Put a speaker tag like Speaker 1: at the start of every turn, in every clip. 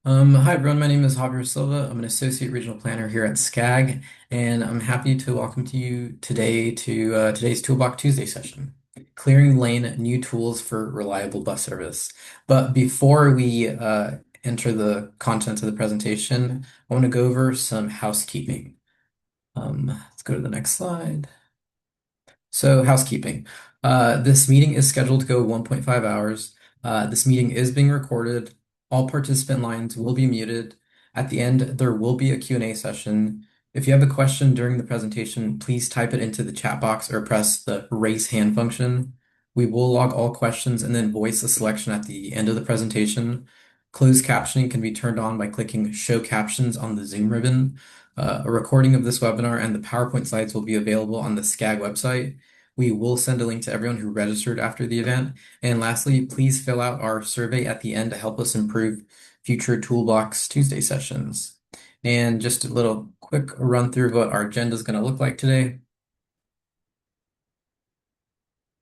Speaker 1: Hi everyone, my name is Javier Silva. I'm an associate regional planner here at SCAG, and I'm happy to welcome to you today to today's Toolbox Tuesday session, clearing the lane, new tools for reliable bus service. But before we enter the content of the presentation, I want to go over some housekeeping. Let's go to the next slide. So, housekeeping. This meeting is scheduled to go 1.5 hours. This meeting is being recorded. All participant lines will be muted. At the end, there will be a Q&A session. If you have a question during the presentation, please type it into the chat box or press the raise hand function. We will log all questions and then voice a selection at the end of the presentation. Closed captioning can be turned on by clicking Show Captions on the Zoom ribbon. A recording of this webinar and the PowerPoint slides will be available on the SCAG website. We will send a link to everyone who registered after the event. And lastly, please fill out our survey at the end to help us improve future Toolbox Tuesday sessions. And just a little quick run through of what our agenda is going to look like today.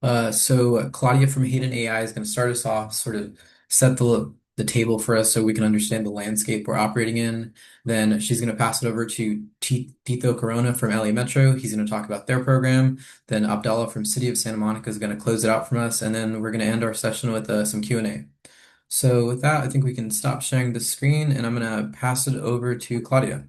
Speaker 1: Claudia from Hayden AI is going to start us off, sort of set the table for us so we can understand the landscape we're operating in. Then she's going to pass it over to Tito Corona from LA Metro. He's going to talk about their program. Then Abdallah from City of Santa Monica is going to close it out from us, and then we're going to end our session with some Q&A. So with that, I think we can stop sharing the screen, and I'm going to pass it over to Claudia.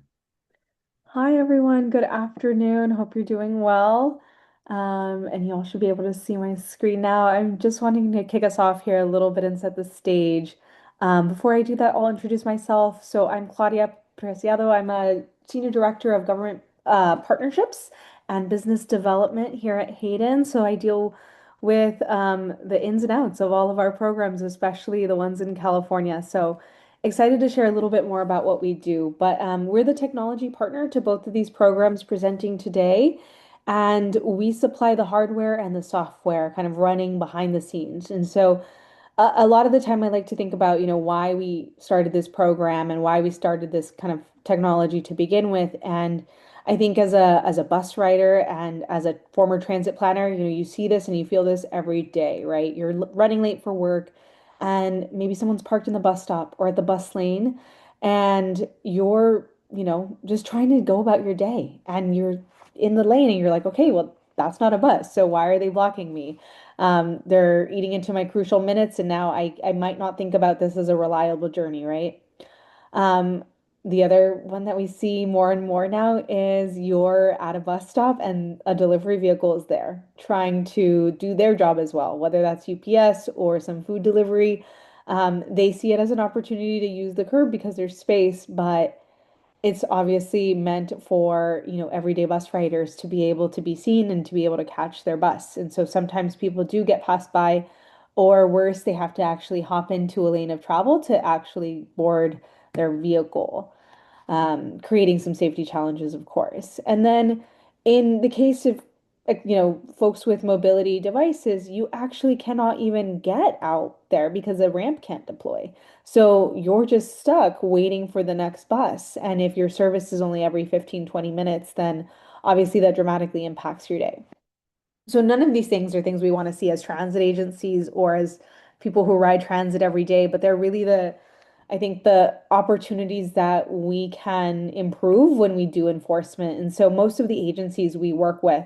Speaker 2: Hi everyone, good afternoon. Hope you're doing well. And you all should be able to see my screen now. I'm just wanting to kick us off here a little bit and set the stage. Before I do that, I'll introduce myself. So I'm Claudia Preciado. I'm a Senior Director of Government Partnerships and Business Development here at Hayden. So I deal with the ins and outs of all of our programs, especially the ones in California. So excited to share a little bit more about what we do, but we're the technology partner to both of these programs presenting today, and we supply the hardware and the software kind of running behind the scenes. And so a lot of the time I like to think about, why we started this program and why we started this kind of technology to begin with. And I think as a bus rider and as a former transit planner, you see this and you feel this every day, right? You're running late for work and maybe someone's parked in the bus stop or at the bus lane and you're, just trying to go about your day and you're in the lane and you're like, okay, well, that's not a bus. So why are they blocking me? They're eating into my crucial minutes, and now I might not think about this as a reliable journey, right? Um, the other one that we see more and more now is you're at a bus stop and a delivery vehicle is there trying to do their job as well, whether that's UPS or some food delivery. They see it as an opportunity to use the curb because there's space, but it's obviously meant for, everyday bus riders to be able to be seen and to be able to catch their bus. And so sometimes people do get passed by, or worse, they have to actually hop into a lane of travel to actually board their vehicle, creating some safety challenges, of course. And then in the case of folks with mobility devices, you actually cannot even get out there because the ramp can't deploy. So you're just stuck waiting for the next bus. And if your service is only every 15, 20 minutes, then obviously that dramatically impacts your day. So none of these things are things we want to see as transit agencies or as people who ride transit every day, but they're really I think the opportunities that we can improve when we do enforcement. And so most of the agencies we work with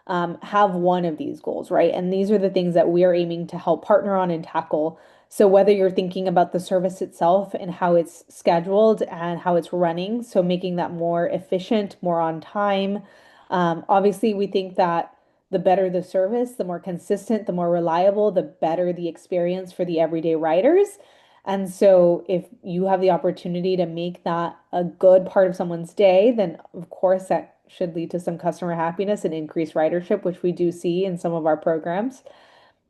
Speaker 2: have one of these goals, right? And these are the things that we are aiming to help partner on and tackle. So whether you're thinking about the service itself and how it's scheduled and how it's running, so making that more efficient, more on time. Obviously, we think that the better the service, the more consistent, the more reliable, the better the experience for the everyday riders. And so, if you have the opportunity to make that a good part of someone's day, then of course that should lead to some customer happiness and increased ridership, which we do see in some of our programs.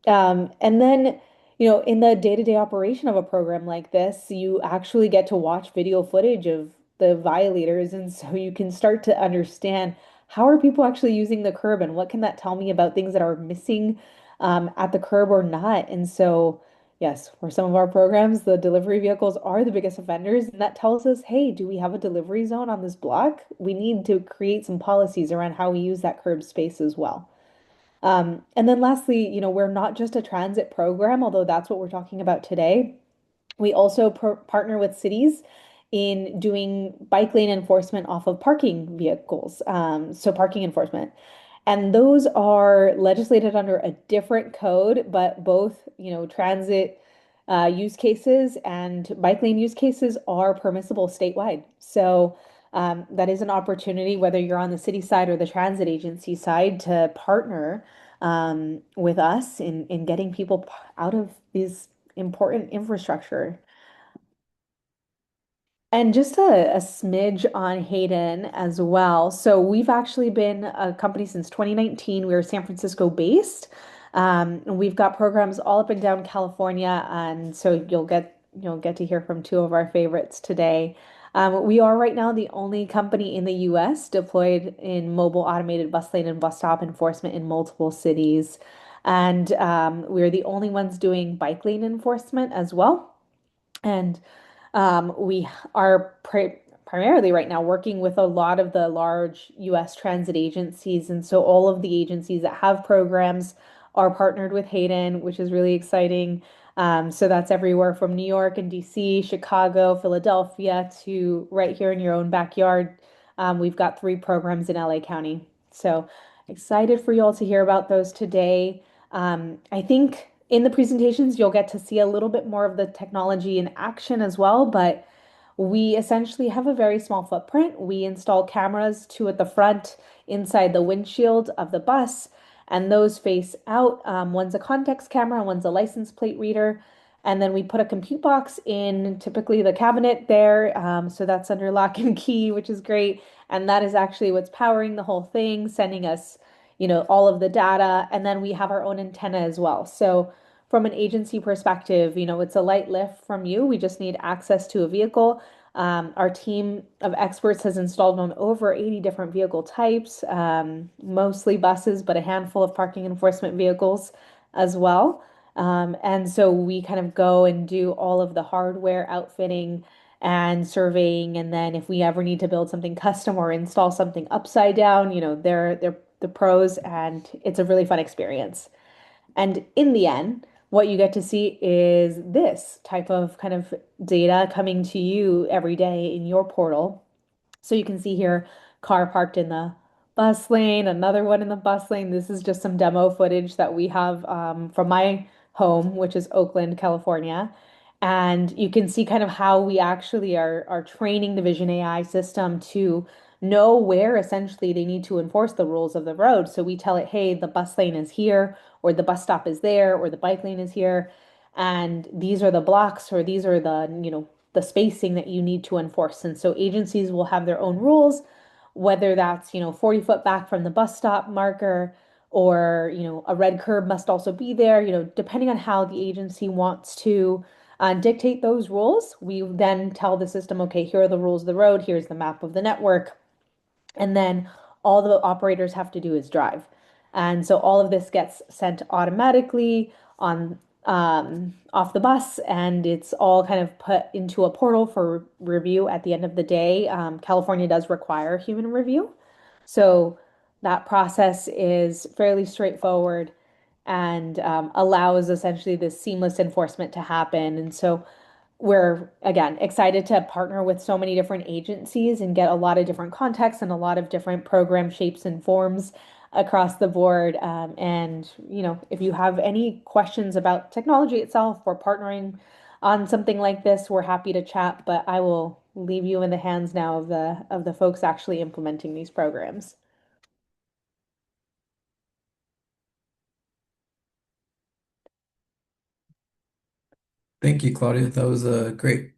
Speaker 2: And then, in the day-to-day operation of a program like this, you actually get to watch video footage of the violators. And so you can start to understand how are people actually using the curb and what can that tell me about things that are missing at the curb or not. And so, yes, for some of our programs, the delivery vehicles are the biggest offenders. And that tells us, hey, do we have a delivery zone on this block? We need to create some policies around how we use that curb space as well. And then lastly, we're not just a transit program, although that's what we're talking about today. We also partner with cities in doing bike lane enforcement off of parking vehicles, so parking enforcement. And those are legislated under a different code, but both, transit use cases and bike lane use cases are permissible statewide. So that is an opportunity, whether you're on the city side or the transit agency side, to partner with us in getting people out of these important infrastructure. And just a smidge on Hayden as well. So we've actually been a company since 2019. We are San Francisco based. And we've got programs all up and down California, and so you'll get to hear from two of our favorites today. We are right now the only company in the U.S. deployed in mobile automated bus lane and bus stop enforcement in multiple cities, and we're the only ones doing bike lane enforcement as well. And we are primarily right now working with a lot of the large US transit agencies. And so all of the agencies that have programs are partnered with Hayden, which is really exciting. So that's everywhere from New York and DC, Chicago, Philadelphia to right here in your own backyard. We've got three programs in LA County. So excited for you all to hear about those today. I think in the presentations, you'll get to see a little bit more of the technology in action as well, but we essentially have a very small footprint. We install cameras, two at the front, inside the windshield of the bus, and those face out. One's a context camera, one's a license plate reader. And then we put a compute box in typically the cabinet there. So that's under lock and key, which is great. And that is actually what's powering the whole thing, sending us, all of the data. And then we have our own antenna as well. So from an agency perspective, it's a light lift from you. We just need access to a vehicle. Our team of experts has installed on over 80 different vehicle types, mostly buses, but a handful of parking enforcement vehicles as well. And so we kind of go and do all of the hardware outfitting and surveying. And then if we ever need to build something custom or install something upside down, they're the pros, and it's a really fun experience. And in the end, what you get to see is this type of kind of data coming to you every day in your portal. So you can see here, car parked in the bus lane, another one in the bus lane. This is just some demo footage that we have from my home, which is Oakland, California. And you can see kind of how we actually are training the Vision AI system to know where essentially they need to enforce the rules of the road. So we tell it, hey, the bus lane is here, or the bus stop is there, or the bike lane is here. And these are the blocks, or these are the spacing that you need to enforce. And so agencies will have their own rules, whether that's, 40 foot back from the bus stop marker, or, a red curb must also be there, depending on how the agency wants to dictate those rules. We then tell the system, okay, here are the rules of the road, here's the map of the network. And then all the operators have to do is drive. And so all of this gets sent automatically on off the bus, and it's all kind of put into a portal for review at the end of the day. California does require human review. So that process is fairly straightforward and allows essentially this seamless enforcement to happen. And so we're again excited to partner with so many different agencies and get a lot of different contexts and a lot of different program shapes and forms across the board. And if you have any questions about technology itself or partnering on something like this, we're happy to chat. But I will leave you in the hands now of the folks actually implementing these programs.
Speaker 1: Thank you, Claudia. That was great.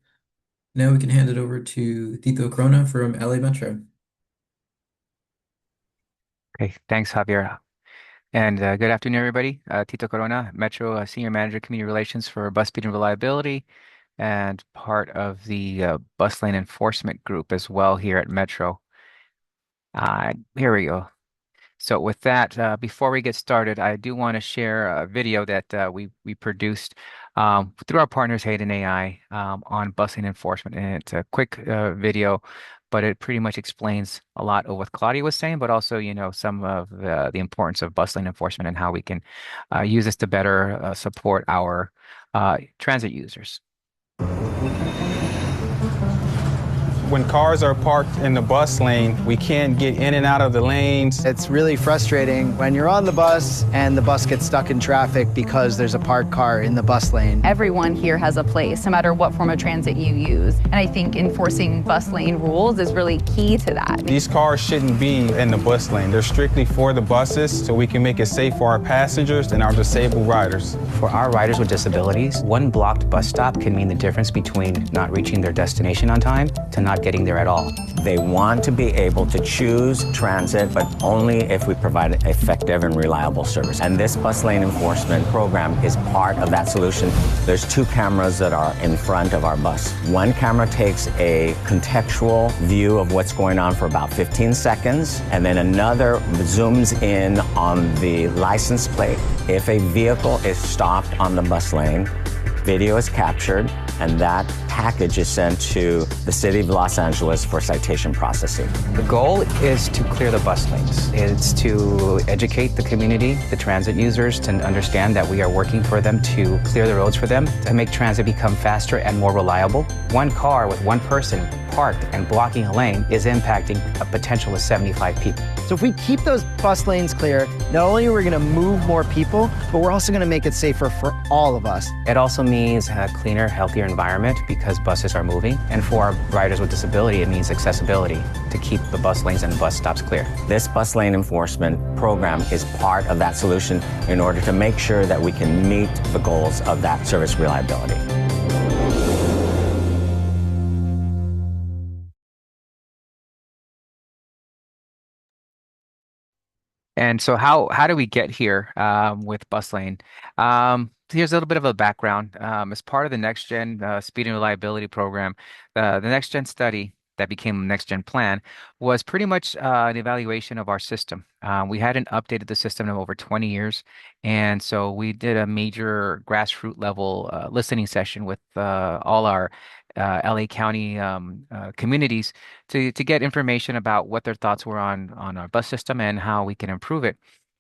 Speaker 1: Now we can hand it over to Tito Corona from LA Metro.
Speaker 3: Okay, thanks, Javier. And good afternoon, everybody. Tito Corona, Metro Senior Manager, Community Relations for Bus Speed and Reliability, and part of the bus lane enforcement group as well here at Metro. Here we go. So with that, before we get started, I do want to share a video that we produced through our partners, Hayden AI, on busing enforcement. And it's a quick video, but it pretty much explains a lot of what Claudia was saying, but also, some of the importance of bus lane enforcement and how we can use this to better support our transit users.
Speaker 4: When cars are parked in the bus lane, we can't get in and out of the lanes.
Speaker 5: It's really frustrating when you're on the bus and the bus gets stuck in traffic because there's a parked car in the bus lane.
Speaker 6: Everyone here has a place, no matter what form of transit you use. And I think enforcing bus lane rules is really key to that.
Speaker 4: These cars shouldn't be in the bus lane. They're strictly for the buses so we can make it safe for our passengers and our disabled riders.
Speaker 7: For our riders with disabilities, one blocked bus stop can mean the difference between not reaching their destination on time to not getting there at all.
Speaker 8: They want to be able to choose transit, but only if we provide effective and reliable service. And this bus lane enforcement program is part of that solution. There's 2 cameras that are in front of our bus. One camera takes a contextual view of what's going on for about 15 seconds, and then another zooms in on the license plate. If a vehicle is stopped on the bus lane, video is captured, and that package is sent to the City of Los Angeles for citation processing.
Speaker 7: The goal is to clear the bus lanes. It's to educate the community, the transit users, to understand that we are working for them to clear the roads for them, to make transit become faster and more reliable. One car with one person parked and blocking a lane is impacting a potential of 75 people.
Speaker 5: So if we keep those bus lanes clear, not only are we going to move more people, but we're also going to make it safer for all of us.
Speaker 7: It also means a cleaner, healthier environment because buses are moving. And for our riders with disability, it means accessibility to keep the bus lanes and bus stops clear.
Speaker 8: This bus lane enforcement program is part of that solution in order to make sure that we can meet the goals of that service reliability.
Speaker 3: And so how do we get here with bus lane? Here's a little bit of a background. As part of the Next Gen Speed and Reliability Program, the Next Gen study that became the Next Gen plan was pretty much an evaluation of our system. We hadn't updated the system in over 20 years, and so we did a major grassroots level listening session with all our LA County communities to get information about what their thoughts were on our bus system and how we can improve it.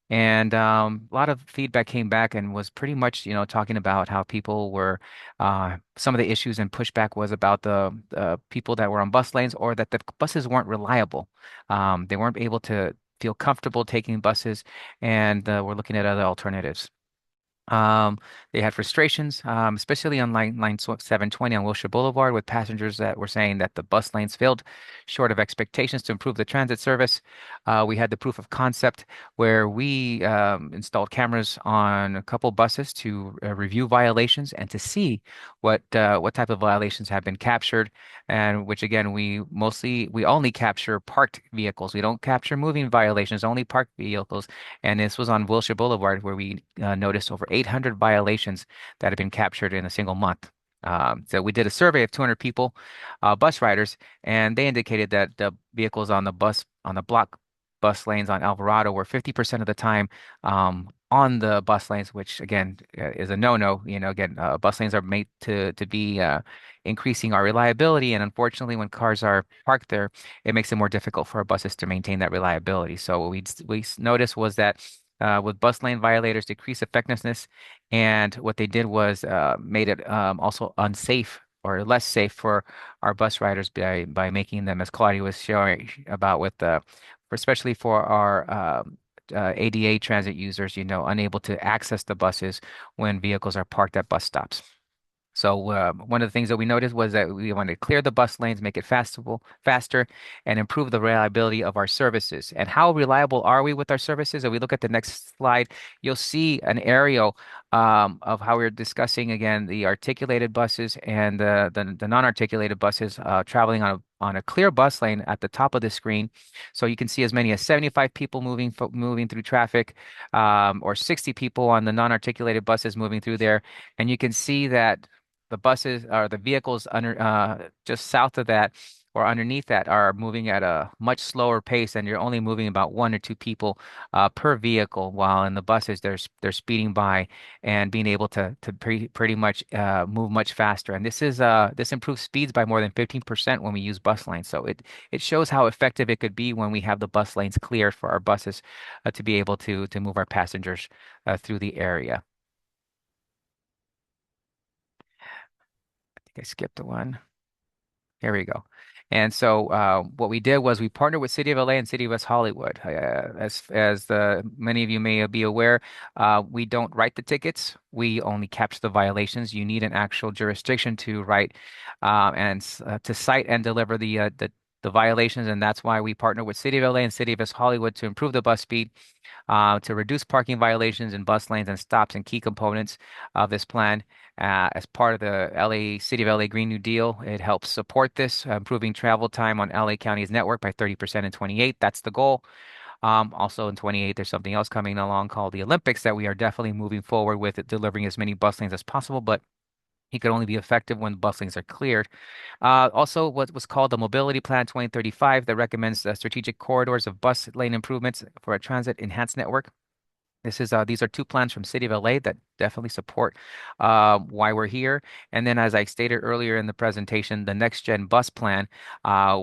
Speaker 3: And a lot of feedback came back and was pretty much, talking about how people were, some of the issues and pushback was about the people that were on bus lanes or that the buses weren't reliable. They weren't able to feel comfortable taking buses, and we're looking at other alternatives. Um, they had frustrations, especially on line 720 on Wilshire Boulevard, with passengers that were saying that the bus lanes failed short of expectations to improve the transit service. We had the proof of concept where we installed cameras on a couple buses to review violations and to see what type of violations have been captured, and which again we only capture parked vehicles. We don't capture moving violations, only parked vehicles. And this was on Wilshire Boulevard where we noticed over 800 violations that have been captured in a single month. So we did a survey of 200 people, bus riders, and they indicated that the vehicles on the block bus lanes on Alvarado were 50% of the time on the bus lanes, which again is a no-no. Again, bus lanes are made to be increasing our reliability, and unfortunately, when cars are parked there, it makes it more difficult for our buses to maintain that reliability. So what we noticed was that with bus lane violators decrease effectiveness, and what they did was made it also unsafe or less safe for our bus riders by making them, as Claudia was showing about with especially for our ADA transit users, unable to access the buses when vehicles are parked at bus stops. So one of the things that we noticed was that we wanted to clear the bus lanes, make it faster, and improve the reliability of our services. And how reliable are we with our services? If we look at the next slide, you'll see an aerial of how we're discussing again the articulated buses and the non-articulated buses traveling on a clear bus lane at the top of the screen. So you can see as many as 75 people moving through traffic, or 60 people on the non-articulated buses moving through there, and you can see that the buses or the vehicles under just south of that or underneath that are moving at a much slower pace, and you're only moving about 1 or 2 people per vehicle, while in the buses they're speeding by and being able to pretty much move much faster. And this improves speeds by more than 15% when we use bus lanes. So it shows how effective it could be when we have the bus lanes cleared for our buses to be able to move our passengers through the area. I skipped one. Here we go. And so what we did was we partnered with City of LA and City of West Hollywood. As many of you may be aware, we don't write the tickets. We only capture the violations. You need an actual jurisdiction to write to cite and deliver the violations, and that's why we partner with City of LA and City of West Hollywood to improve the bus speed, to reduce parking violations in bus lanes and stops and key components of this plan. As part of the City of LA Green New Deal, it helps support this, improving travel time on LA County's network by 30% in 28. That's the goal. Also in 28, there's something else coming along called the Olympics that we are definitely moving forward with, delivering as many bus lanes as possible, but he could only be effective when the bus lanes are cleared. Also, what was called the Mobility Plan 2035 that recommends strategic corridors of bus lane improvements for a transit enhanced network. These are two plans from City of LA that definitely support why we're here. And then, as I stated earlier in the presentation, the Next Gen Bus Plan,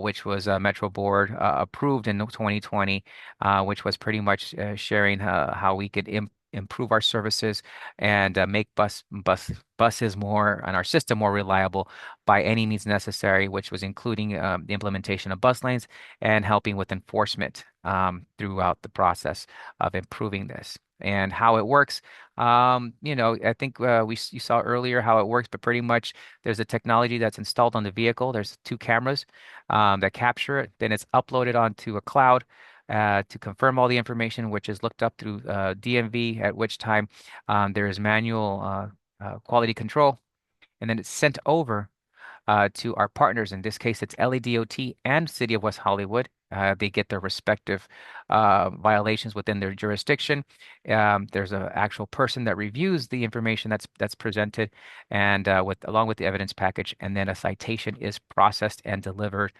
Speaker 3: which was Metro Board approved in 2020, which was pretty much sharing how we could improve our services and make buses more and our system more reliable by any means necessary, which was including the implementation of bus lanes and helping with enforcement throughout the process of improving this and how it works. I think you saw earlier how it works, but pretty much there's a technology that's installed on the vehicle. There's two cameras that capture it. Then it's uploaded onto a cloud to confirm all the information, which is looked up through DMV, at which time there is manual quality control, and then it's sent over to our partners. In this case, it's LADOT and City of West Hollywood. They get their respective violations within their jurisdiction. There's an actual person that reviews the information that's presented, and along with the evidence package, and then a citation is processed and delivered.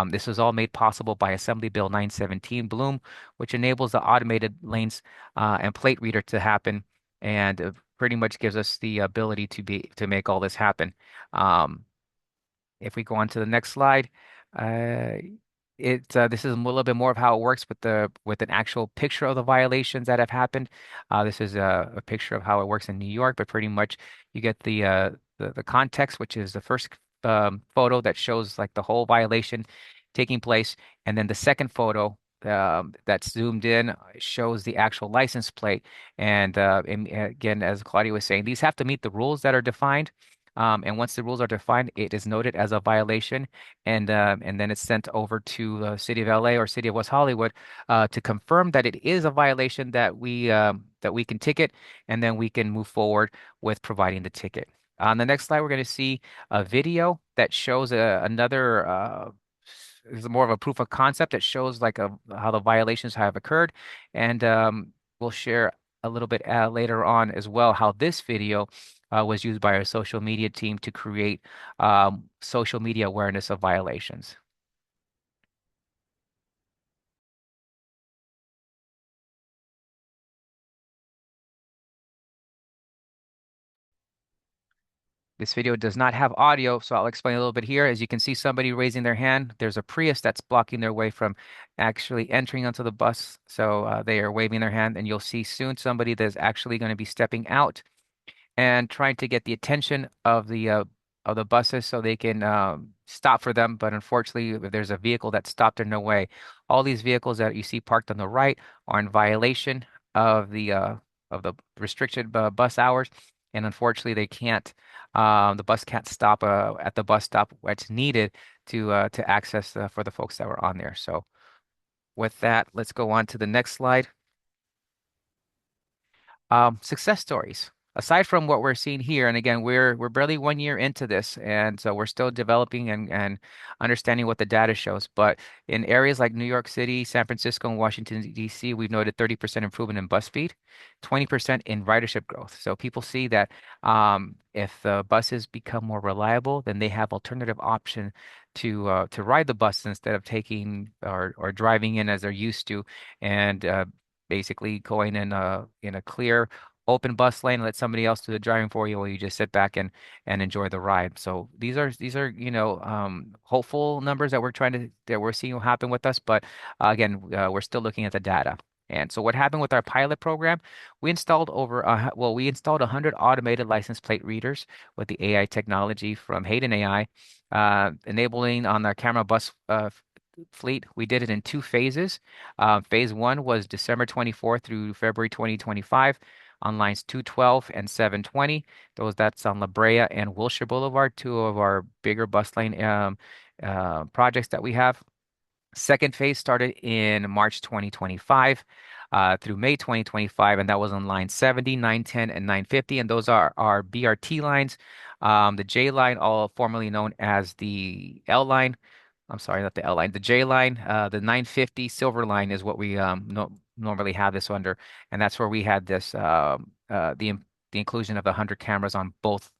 Speaker 3: This was all made possible by Assembly Bill 917 Bloom, which enables the automated lanes and plate reader to happen, and pretty much gives us the ability to make all this happen. If we go on to the next slide, uh, this is a little bit more of how it works with an actual picture of the violations that have happened. This is a picture of how it works in New York, but pretty much you get the context, which is the first photo that shows like the whole violation taking place, and then the second photo that's zoomed in shows the actual license plate. And again, as Claudia was saying, these have to meet the rules that are defined. And once the rules are defined, it is noted as a violation, and then it's sent over to the City of LA or City of West Hollywood to confirm that it is a violation that we can ticket, and then we can move forward with providing the ticket. On the next slide, we're going to see a video that shows another. Is more of a proof of concept that shows like how the violations have occurred, and we'll share a little bit later on as well how this video was used by our social media team to create social media awareness of violations. This video does not have audio, so I'll explain a little bit here. As you can see somebody raising their hand, there's a Prius that's blocking their way from actually entering onto the bus. So they are waving their hand, and you'll see soon somebody that's actually going to be stepping out and trying to get the attention of the buses so they can stop for them. But unfortunately, if there's a vehicle that's stopped in their way, all these vehicles that you see parked on the right are in violation of the restricted bus hours, and unfortunately, they can't. The bus can't stop at the bus stop that's needed to access for the folks that were on there. So with that, let's go on to the next slide. Success stories. Aside from what we're seeing here, and again, we're barely 1 year into this, and so we're still developing and understanding what the data shows. But in areas like New York City, San Francisco, and Washington, D.C., we've noted 30% improvement in bus speed, 20% in ridership growth. So people see that if the buses become more reliable, then they have alternative option to ride the bus instead of taking or driving in as they're used to, and basically going in a clear open bus lane, let somebody else do the driving for you while you just sit back and enjoy the ride. So these are hopeful numbers that we're seeing will happen with us, but again, we're still looking at the data. And so what happened with our pilot program, we installed we installed 100 automated license plate readers with the AI technology from Hayden AI, enabling on our camera bus fleet. We did it in two phases. Phase one was December 24th through February 2025 on lines 212 and 720. That's on La Brea and Wilshire Boulevard, two of our bigger bus lane projects that we have. Second phase started in March 2025 through May 2025, and that was on line 70, 910, and 950. And those are our BRT lines. The J line, all formerly known as the L line. I'm sorry, not the L line, the J line. The 950 Silver line is what we no normally have this under, and that's where we had the inclusion of the 100 cameras on both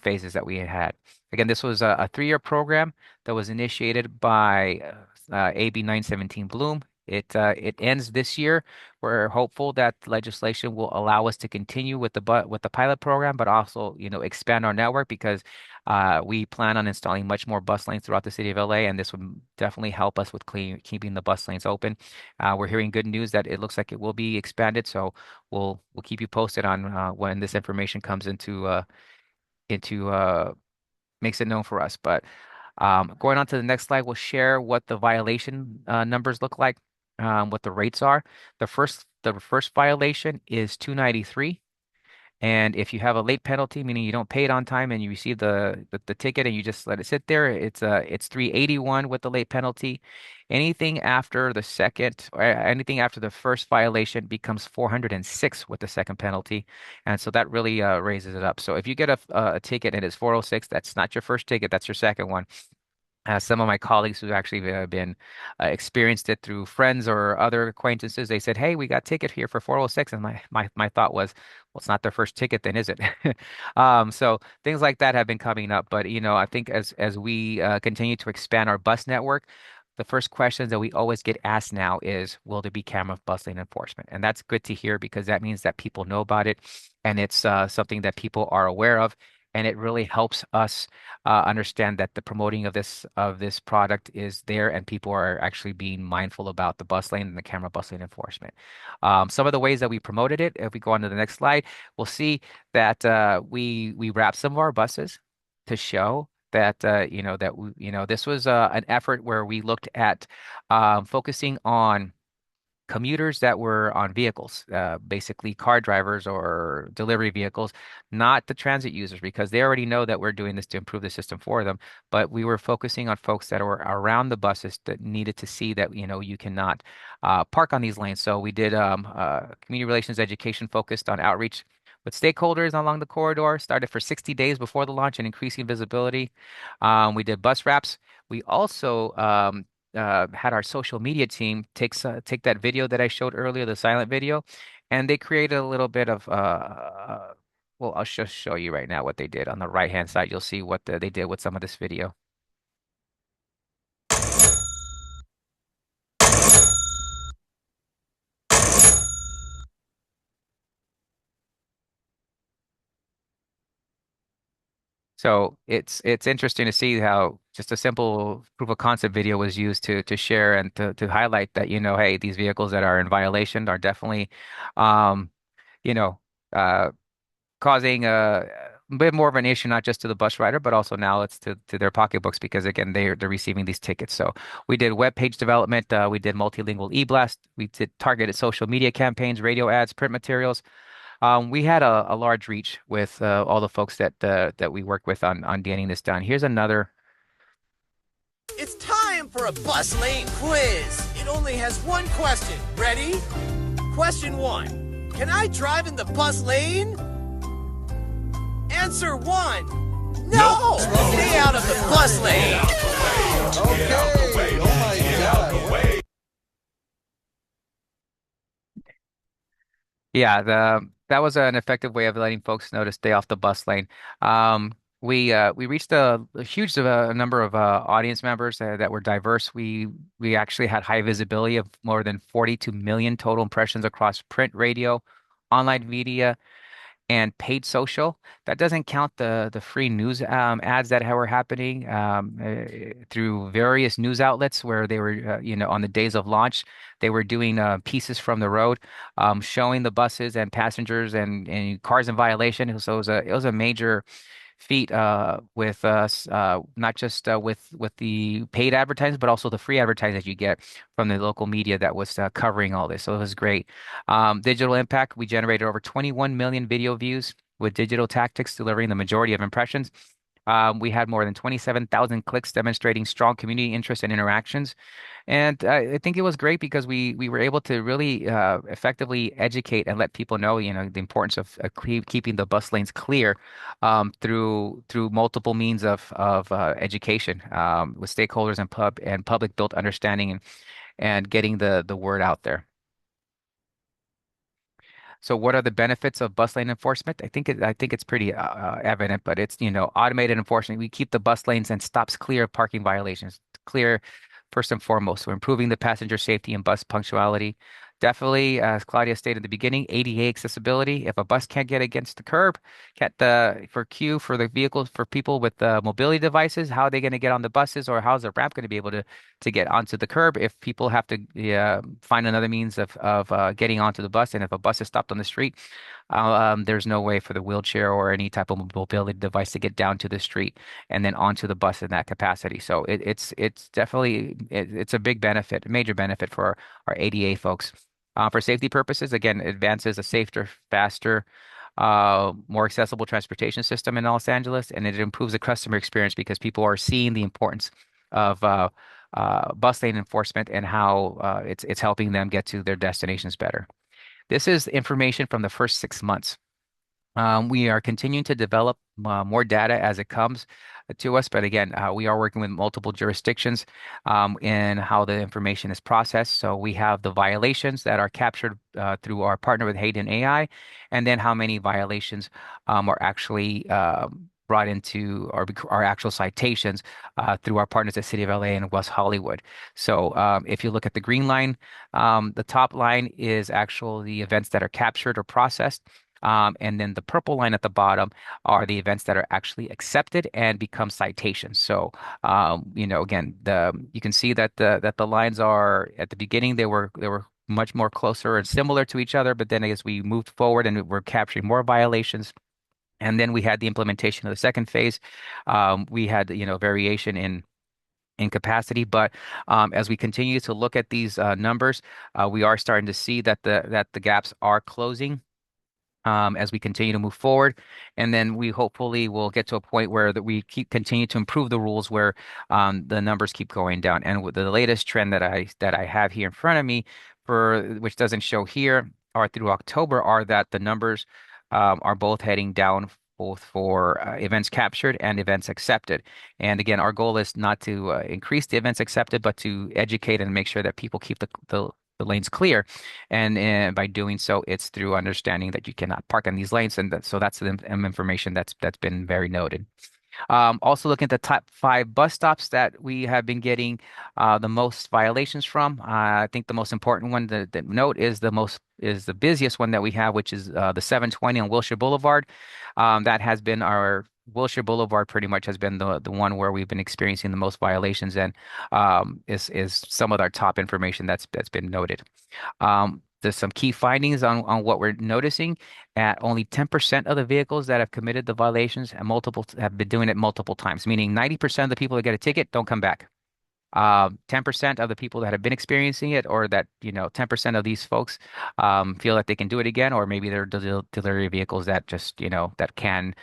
Speaker 3: phases that we had. Again, this was a 3-year program that was initiated by AB 917 Bloom. It ends this year. We're hopeful that legislation will allow us to continue with the pilot program, but also expand our network because we plan on installing much more bus lanes throughout the city of LA, and this would definitely help us with keeping the bus lanes open. We're hearing good news that it looks like it will be expanded, so we'll keep you posted on when this information comes into makes it known for us. But going on to the next slide, we'll share what the violation numbers look like, what the rates are. The first violation is 293. And if you have a late penalty, meaning you don't pay it on time and you receive the ticket and you just let it sit there, it's 381 with the late penalty. Anything after the second or anything after the first violation becomes 406 with the second penalty. And so that really raises it up. So if you get a ticket and it's 406, that's not your first ticket, that's your second one. Some of my colleagues who actually been experienced it through friends or other acquaintances, they said, "Hey, we got ticket here for 406," and my thought was, "Well, it's not their first ticket, then, is it?" So things like that have been coming up, but I think as we continue to expand our bus network, the first questions that we always get asked now is, "Will there be camera bus lane enforcement?" And that's good to hear because that means that people know about it, and it's something that people are aware of. And it really helps us understand that the promoting of this product is there, and people are actually being mindful about the bus lane and the camera bus lane enforcement. Some of the ways that we promoted it, if we go on to the next slide, we'll see that we wrap some of our buses to show that this was an effort where we looked at focusing on commuters that were on vehicles, basically car drivers or delivery vehicles, not the transit users, because they already know that we're doing this to improve the system for them. But we were focusing on folks that were around the buses that needed to see that, you cannot park on these lanes. So we did community relations education focused on outreach with stakeholders along the corridor, started for 60 days before the launch and increasing visibility. We did bus wraps. We also had our social media team take that video that I showed earlier, the silent video, and they created a little bit of well, I'll just show you right now what they did. On the right hand side, you'll see what they did with some of this video. So it's interesting to see how just a simple proof of concept video was used to share and to highlight that, hey, these vehicles that are in violation are definitely um, you know, uh, causing a bit more of an issue, not just to the bus rider, but also now it's to their pocketbooks because again they're receiving these tickets. So we did web page development, we did multilingual e-blast, we did targeted social media campaigns, radio ads, print materials. We had a large reach with all the folks that we work with on getting this done. Here's another.
Speaker 9: It's time for a bus lane quiz. It only has one question. Ready? Question 1. Can I drive in the bus lane? Answer 1. No! Stay out of the bus lane.
Speaker 10: Okay. Oh my God.
Speaker 3: Yeah, that was an effective way of letting folks know to stay off the bus lane. We reached a huge number of audience members that were diverse. We actually had high visibility of more than 42 million total impressions across print, radio, online media, and paid social. That doesn't count the free news ads that were happening through various news outlets where they were, on the days of launch, they were doing pieces from the road, showing the buses and passengers and cars in violation. So it was a major feat with us, not just with the paid advertising, but also the free advertising that you get from the local media that was covering all this. So it was great. Digital impact, we generated over 21 million video views with digital tactics delivering the majority of impressions. We had more than 27,000 clicks demonstrating strong community interest and interactions. And I think it was great because we were able to really effectively educate and let people know, the importance of keeping the bus lanes clear through multiple means of education with stakeholders and public built understanding and getting the word out there. So what are the benefits of bus lane enforcement? I think it's pretty evident, but it's, automated enforcement. We keep the bus lanes and stops clear of parking violations. Clear first and foremost. So improving the passenger safety and bus punctuality. Definitely, as Claudia stated at the beginning, ADA accessibility. If a bus can't get against the curb, can't for queue for the vehicles for people with mobility devices, how are they going to get on the buses, or how's the ramp going to be able to get onto the curb if people have to find another means of getting onto the bus, and if a bus is stopped on the street, there's no way for the wheelchair or any type of mobility device to get down to the street and then onto the bus in that capacity. So it's definitely it's a big benefit, a major benefit for our ADA folks. For safety purposes, again, advances a safer, faster, more accessible transportation system in Los Angeles, and it improves the customer experience because people are seeing the importance of bus lane enforcement and how it's helping them get to their destinations better. This is information from the first 6 months. We are continuing to develop more data as it comes to us, but again, we are working with multiple jurisdictions in how the information is processed. So we have the violations that are captured through our partner with Hayden AI, and then how many violations are actually brought into our actual citations through our partners at City of LA and West Hollywood. So if you look at the green line, the top line is actually the events that are captured or processed. And then the purple line at the bottom are the events that are actually accepted and become citations. So, again, you can see that the lines are at the beginning they were much more closer and similar to each other, but then as we moved forward and we're capturing more violations. And then we had the implementation of the second phase. We had, variation in capacity, but as we continue to look at these numbers, we are starting to see that the gaps are closing as we continue to move forward. And then we hopefully will get to a point where that we continue to improve the rules where the numbers keep going down. And with the latest trend that I have here in front of me, for which doesn't show here, or through October, are that the numbers are both heading down. Both for events captured and events accepted. And again, our goal is not to increase the events accepted, but to educate and make sure that people keep the lanes clear. And by doing so, it's through understanding that you cannot park in these lanes. And so that's the information that's been very noted. Also looking at the top 5 bus stops that we have been getting the most violations from. I think the most important one to note is the busiest one that we have, which is the 720 on Wilshire Boulevard. That has been our Wilshire Boulevard pretty much has been the one where we've been experiencing the most violations, and is some of our top information that's been noted. There's some key findings on what we're noticing. At only 10% of the vehicles that have committed the violations and multiple have been doing it multiple times, meaning 90% of the people that get a ticket don't come back. 10% of the people that have been experiencing it, or that, 10% of these folks feel that they can do it again, or maybe they're delivery vehicles that just, that can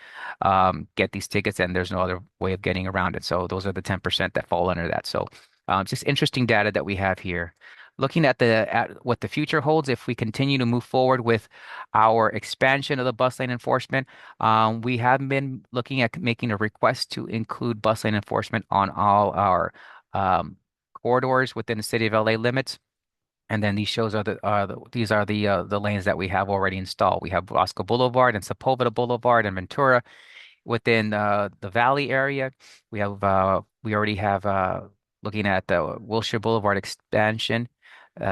Speaker 3: get these tickets and there's no other way of getting around it. So those are the 10% that fall under that. So just interesting data that we have here. Looking at what the future holds, if we continue to move forward with our expansion of the bus lane enforcement, we have been looking at making a request to include bus lane enforcement on all our corridors within the City of LA limits. And then these are the lanes that we have already installed. We have Roscoe Boulevard and Sepulveda Boulevard and Ventura. Within the Valley area, we already have looking at the Wilshire Boulevard expansion.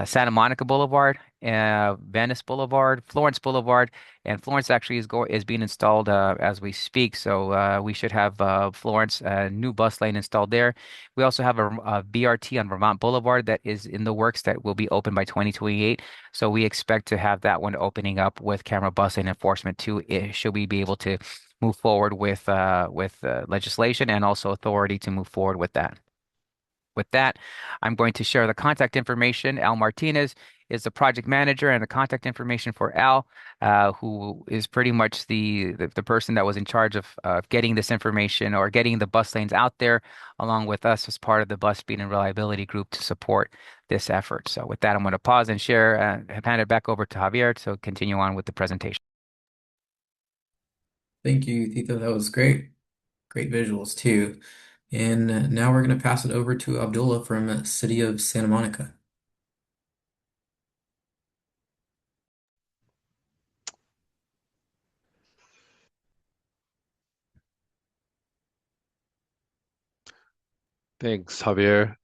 Speaker 3: Santa Monica Boulevard, Venice Boulevard, Florence Boulevard, and Florence actually is being installed as we speak. So we should have Florence new bus lane installed there. We also have a BRT on Vermont Boulevard that is in the works that will be open by 2028. So we expect to have that one opening up with camera bus lane enforcement too. Should we be able to move forward with legislation and also authority to move forward with that. With that, I'm going to share the contact information. Al Martinez is the project manager, and the contact information for Al, who is pretty much the person that was in charge of getting this information or getting the bus lanes out there, along with us as part of the bus speed and reliability group to support this effort. So with that, I'm going to pause and share, hand it back over to Javier to continue on with the presentation.
Speaker 1: Thank you, Tito. That was great. Great visuals too. And now we're going to pass it over to Abdullah from City of Santa Monica.
Speaker 11: Thanks, Javier.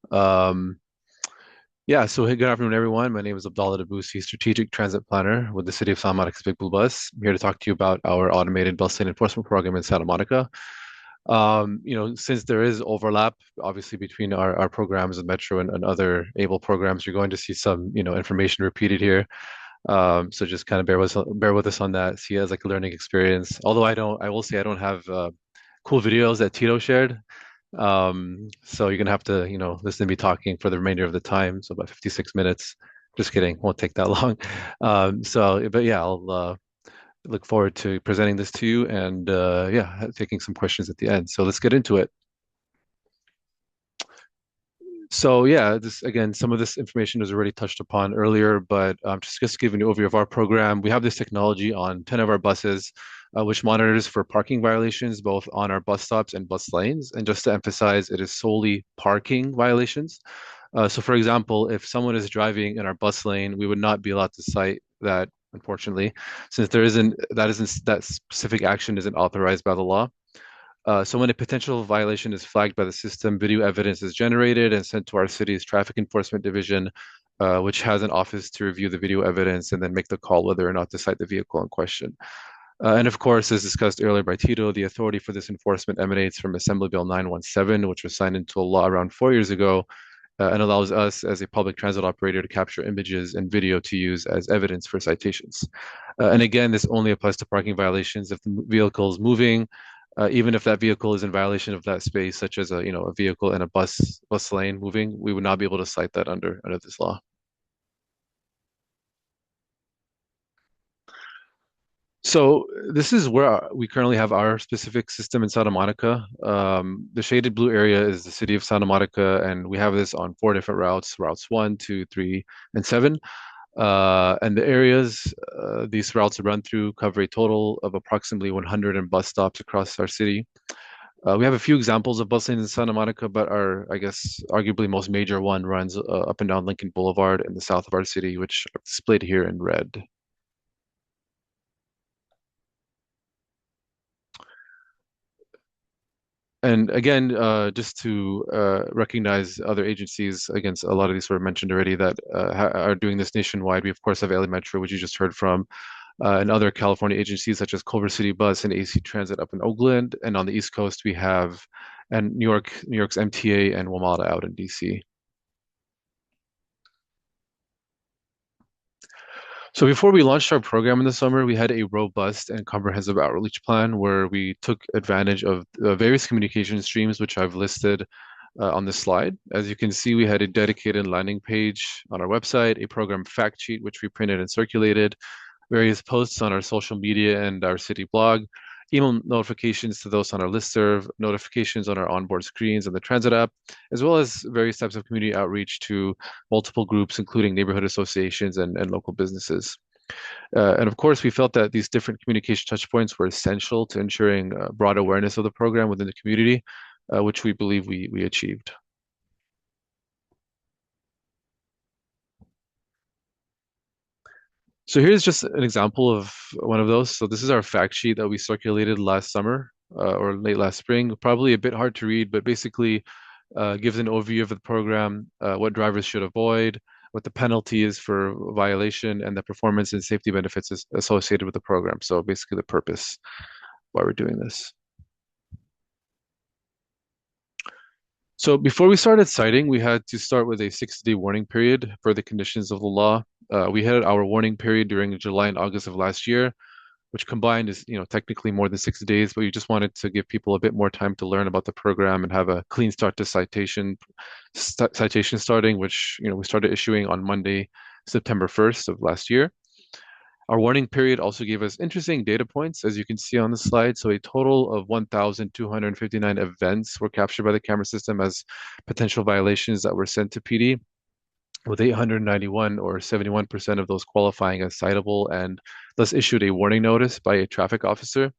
Speaker 11: Yeah, so hey, good afternoon, everyone. My name is Abdallah Dabusi, Strategic Transit Planner with the City of Santa Monica's Big Blue Bus. I'm here to talk to you about our automated bus lane enforcement program in Santa Monica. Since there is overlap, obviously, between our programs with Metro and other ABLE programs, you're going to see some, information repeated here. So just kind of bear with us on that. See it as like a learning experience. Although I will say I don't have cool videos that Tito shared. So you're gonna have to, listen to me talking for the remainder of the time. So about 56 minutes. Just kidding, won't take that long. But yeah, I'll look forward to presenting this to you and yeah, taking some questions at the end. So let's get into it. So yeah, this again, some of this information was already touched upon earlier, but just giving an overview of our program. We have this technology on 10 of our buses, which monitors for parking violations both on our bus stops and bus lanes. And just to emphasize, it is solely parking violations. So for example, if someone is driving in our bus lane, we would not be allowed to cite that, unfortunately, since that specific action isn't authorized by the law. So when a potential violation is flagged by the system, video evidence is generated and sent to our city's traffic enforcement division, which has an office to review the video evidence and then make the call whether or not to cite the vehicle in question. And of course, as discussed earlier by Tito, the authority for this enforcement emanates from Assembly Bill 917, which was signed into law around 4 years ago, and allows us as a public transit operator to capture images and video to use as evidence for citations. And again, this only applies to parking violations if the vehicle is moving, even if that vehicle is in violation of that space, such as a vehicle in a bus lane moving, we would not be able to cite that under this law. So this is where we currently have our specific system in Santa Monica. The shaded blue area is the city of Santa Monica, and we have this on 4 different routes: routes 1, 2, 3, and 7. And the areas these routes run through cover a total of approximately 100 bus stops across our city. We have a few examples of bus lanes in Santa Monica, but our, I guess, arguably most major one runs up and down Lincoln Boulevard in the south of our city, which are displayed here in red. And again, just to recognize other agencies, against a lot of these were mentioned already that are doing this nationwide. We of course have LA Metro, which you just heard from, and other California agencies such as Culver City Bus and AC Transit up in Oakland. And on the East Coast, we have New York's MTA and WMATA out in DC. So before we launched our program in the summer, we had a robust and comprehensive outreach plan where we took advantage of various communication streams, which I've listed on this slide. As you can see, we had a dedicated landing page on our website, a program fact sheet, which we printed and circulated, various posts on our social media and our city blog, email notifications to those on our listserv, notifications on our onboard screens and the transit app, as well as various types of community outreach to multiple groups, including neighborhood associations and local businesses. And of course, we felt that these different communication touchpoints were essential to ensuring broad awareness of the program within the community, which we believe we achieved. So here's just an example of one of those. So this is our fact sheet that we circulated last summer or late last spring. Probably a bit hard to read, but basically gives an overview of the program, what drivers should avoid, what the penalty is for violation, and the performance and safety benefits associated with the program. So basically the purpose why we're doing this. So before we started citing, we had to start with a 60-day warning period for the conditions of the law. We had our warning period during July and August of last year, which combined is, technically more than 6 days, but we just wanted to give people a bit more time to learn about the program and have a clean start to citation starting, which, we started issuing on Monday, September 1st of last year. Our warning period also gave us interesting data points, as you can see on the slide. So a total of 1,259 events were captured by the camera system as potential violations that were sent to PD, with 891 or 71% of those qualifying as citable and thus issued a warning notice by a traffic officer.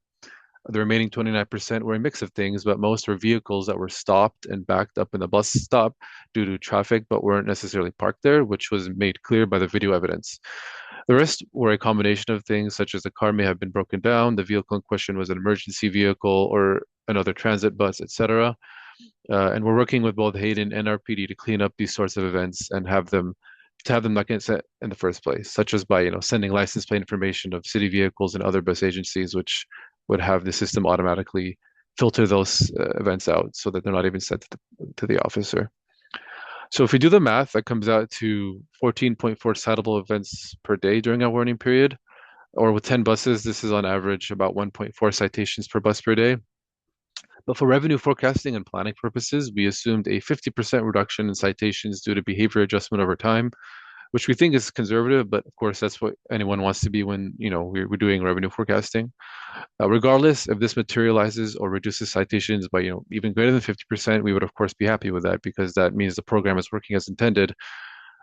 Speaker 11: The remaining 29% were a mix of things, but most were vehicles that were stopped and backed up in the bus stop due to traffic, but weren't necessarily parked there, which was made clear by the video evidence. The rest were a combination of things, such as the car may have been broken down, the vehicle in question was an emergency vehicle or another transit bus, etc. And we're working with both Hayden and RPD to clean up these sorts of events and have them not get set in the first place, such as by sending license plate information of city vehicles and other bus agencies, which would have the system automatically filter those events out so that they're not even sent to the officer. So if we do the math, that comes out to 14.4 citable events per day during our warning period, or with 10 buses, this is on average about 1.4 citations per bus per day. But for revenue forecasting and planning purposes, we assumed a 50% reduction in citations due to behavior adjustment over time, which we think is conservative, but of course that's what anyone wants to be when we're doing revenue forecasting. Regardless, if this materializes or reduces citations by even greater than 50%, we would of course be happy with that, because that means the program is working as intended,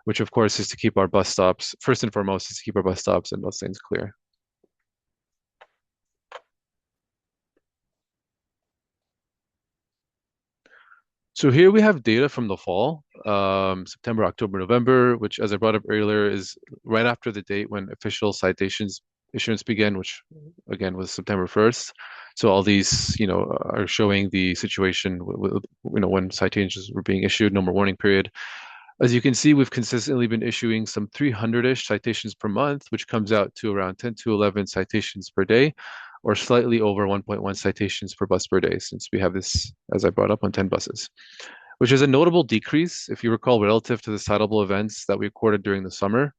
Speaker 11: which of course is to keep our bus stops, first and foremost, is to keep our bus stops and bus lanes clear. So here we have data from the fall, September, October, November, which, as I brought up earlier, is right after the date when official citations issuance began, which again was September 1st. So all these, are showing the situation with, when citations were being issued, no more warning period. As you can see, we've consistently been issuing some 300-ish citations per month, which comes out to around 10 to 11 citations per day, or slightly over 1.1 citations per bus per day, since we have this, as I brought up, on 10 buses, which is a notable decrease, if you recall, relative to the citable events that we recorded during the summer.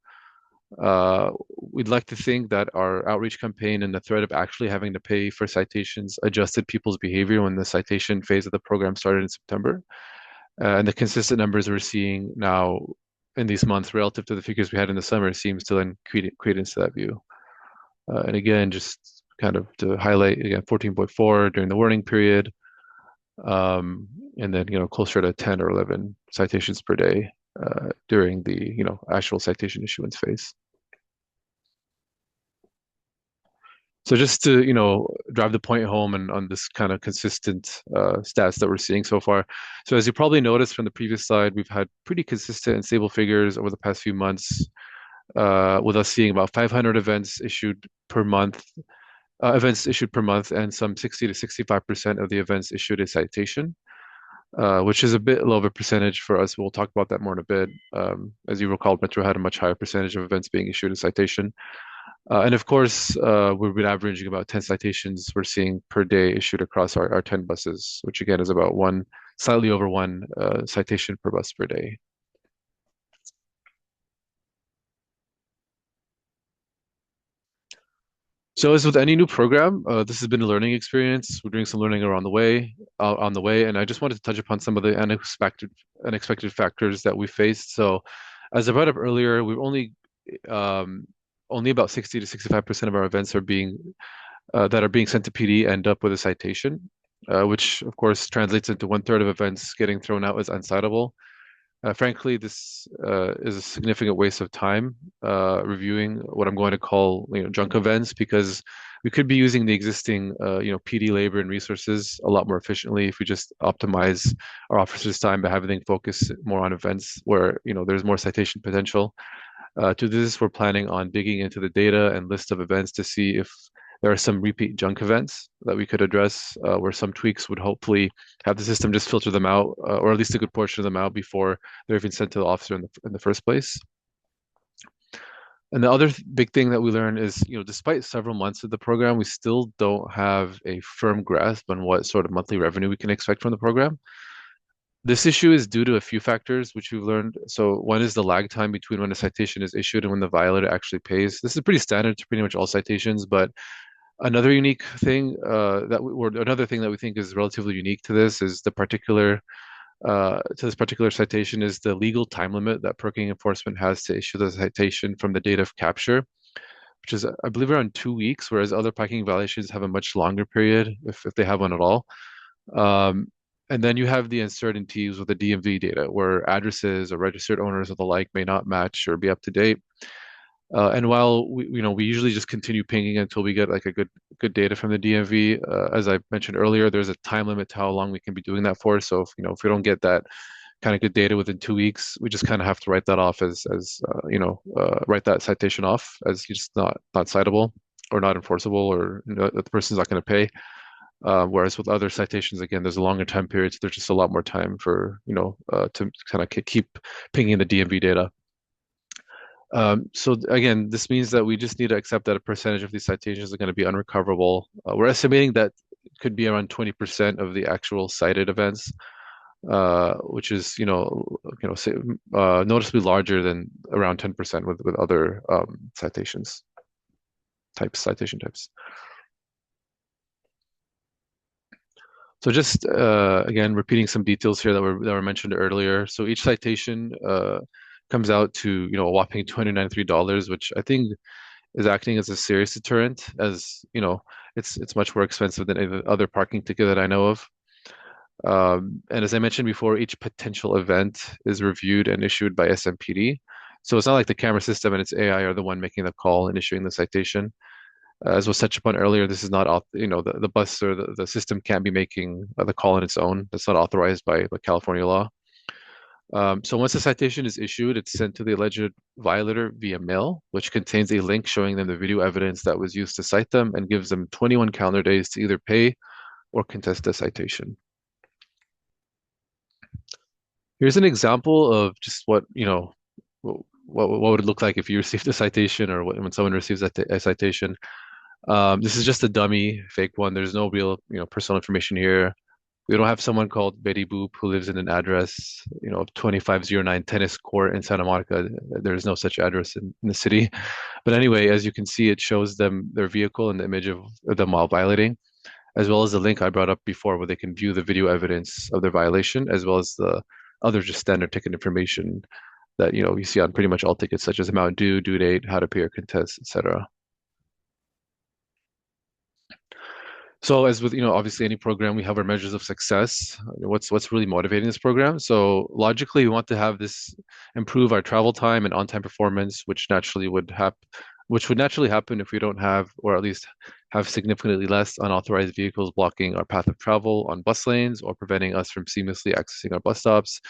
Speaker 11: We'd like to think that our outreach campaign and the threat of actually having to pay for citations adjusted people's behavior when the citation phase of the program started in September. And the consistent numbers we're seeing now in these months relative to the figures we had in the summer seems to lend credence to that view. And again, just kind of to highlight, again, 14.4 during the warning period, and then closer to 10 or 11 citations per day during the actual citation issuance phase. So just to drive the point home and on this kind of consistent stats that we're seeing so far. So as you probably noticed from the previous slide, we've had pretty consistent and stable figures over the past few months, with us seeing about 500 events issued per month. And some 60 to 65% of the events issued a citation, which is a bit low of a percentage for us. We'll talk about that more in a bit. As you recall, Metro had a much higher percentage of events being issued a citation. And of course, we've been averaging about 10 citations we're seeing per day issued across our 10 buses, which again is about slightly over one citation per bus per day. So as with any new program, this has been a learning experience. We're doing some learning on the way, and I just wanted to touch upon some of the unexpected factors that we faced. So, as I brought up earlier, we're only about 60 to 65% of our events are being sent to PD end up with a citation, which of course translates into 1/3 of events getting thrown out as uncitable. Frankly, this is a significant waste of time reviewing what I'm going to call junk events, because we could be using the existing PD labor and resources a lot more efficiently if we just optimize our officers' time by having them focus more on events where there's more citation potential. To this, we're planning on digging into the data and list of events to see if there are some repeat junk events that we could address, where some tweaks would hopefully have the system just filter them out, or at least a good portion of them out before they're even sent to the officer in the first place. And the other big thing that we learned is, despite several months of the program, we still don't have a firm grasp on what sort of monthly revenue we can expect from the program. This issue is due to a few factors which we've learned. So one is the lag time between when a citation is issued and when the violator actually pays. This is pretty standard to pretty much all citations, but another unique thing or another thing that we think is relatively unique to this is to this particular citation is the legal time limit that parking enforcement has to issue the citation from the date of capture, which is, I believe, around 2 weeks, whereas other parking violations have a much longer period if they have one at all. Um, and then you have the uncertainties with the DMV data, where addresses or registered owners or the like may not match or be up to date. And while we usually just continue pinging until we get like a good data from the DMV, as I mentioned earlier, there's a time limit to how long we can be doing that for. So if we don't get that kind of good data within 2 weeks, we just kind of have to write that off write that citation off as just not citable or not enforceable, or that the person's not going to pay. Whereas with other citations, again, there's a longer time period, so there's just a lot more time for to kind of keep pinging the DMV data. So again, this means that we just need to accept that a percentage of these citations are going to be unrecoverable. We're estimating that could be around 20% of the actual cited events, which is noticeably larger than around 10% with other citation types. So just again, repeating some details here that were mentioned earlier. So each citation comes out to a whopping $293, which I think is acting as a serious deterrent, as it's much more expensive than any other parking ticket that I know of. And as I mentioned before, each potential event is reviewed and issued by SMPD. So it's not like the camera system and its AI are the one making the call and issuing the citation. As was touched upon earlier, this is not, the bus or the system can't be making the call on its own. That's not authorized by California law. So once a citation is issued, it's sent to the alleged violator via mail, which contains a link showing them the video evidence that was used to cite them and gives them 21 calendar days to either pay or contest the citation. Here's an example of just what would it look like if you received a citation, or when someone receives a citation. This is just a dummy fake one. There's no real personal information here. We don't have someone called Betty Boop who lives in an address 2509 Tennis Court in Santa Monica. There's no such address in the city. But anyway, as you can see, it shows them their vehicle and the image of them while violating, as well as the link I brought up before where they can view the video evidence of their violation, as well as the other just standard ticket information that you see on pretty much all tickets, such as amount due, due date, how to pay or contest, etc. So as with obviously any program, we have our measures of success. What's really motivating this program? So logically, we want to have this improve our travel time and on-time performance, which would naturally happen if we don't have, or at least have significantly less unauthorized vehicles blocking our path of travel on bus lanes or preventing us from seamlessly accessing our bus stops.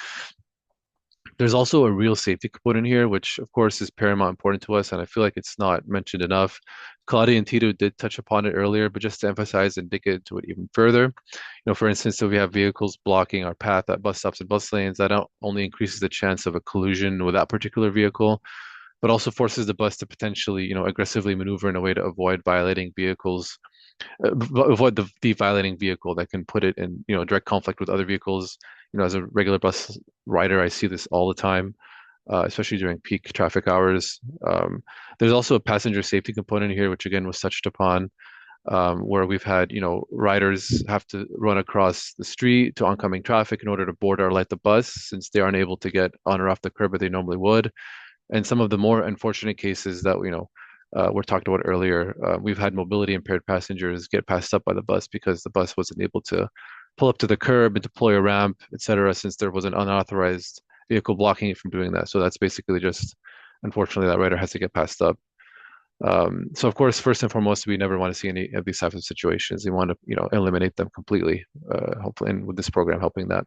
Speaker 11: There's also a real safety component here, which of course is paramount important to us, and I feel like it's not mentioned enough. Claudia and Tito did touch upon it earlier, but just to emphasize and dig into it even further, for instance, if we have vehicles blocking our path at bus stops and bus lanes, that not only increases the chance of a collision with that particular vehicle, but also forces the bus to potentially, aggressively maneuver in a way to avoid violating vehicles, avoid the violating vehicle that can put it in, direct conflict with other vehicles. As a regular bus rider, I see this all the time, especially during peak traffic hours. There's also a passenger safety component here, which again was touched upon, where we've had, riders have to run across the street to oncoming traffic in order to board or light the bus, since they aren't able to get on or off the curb as they normally would. And some of the more unfortunate cases that were talked about earlier, we've had mobility impaired passengers get passed up by the bus because the bus wasn't able to pull up to the curb and deploy a ramp, etc., since there was an unauthorized vehicle blocking it from doing that. So that's basically just, unfortunately, that rider has to get passed up. So of course, first and foremost, we never want to see any of these types of situations. We want to, eliminate them completely, hopefully, and with this program helping that.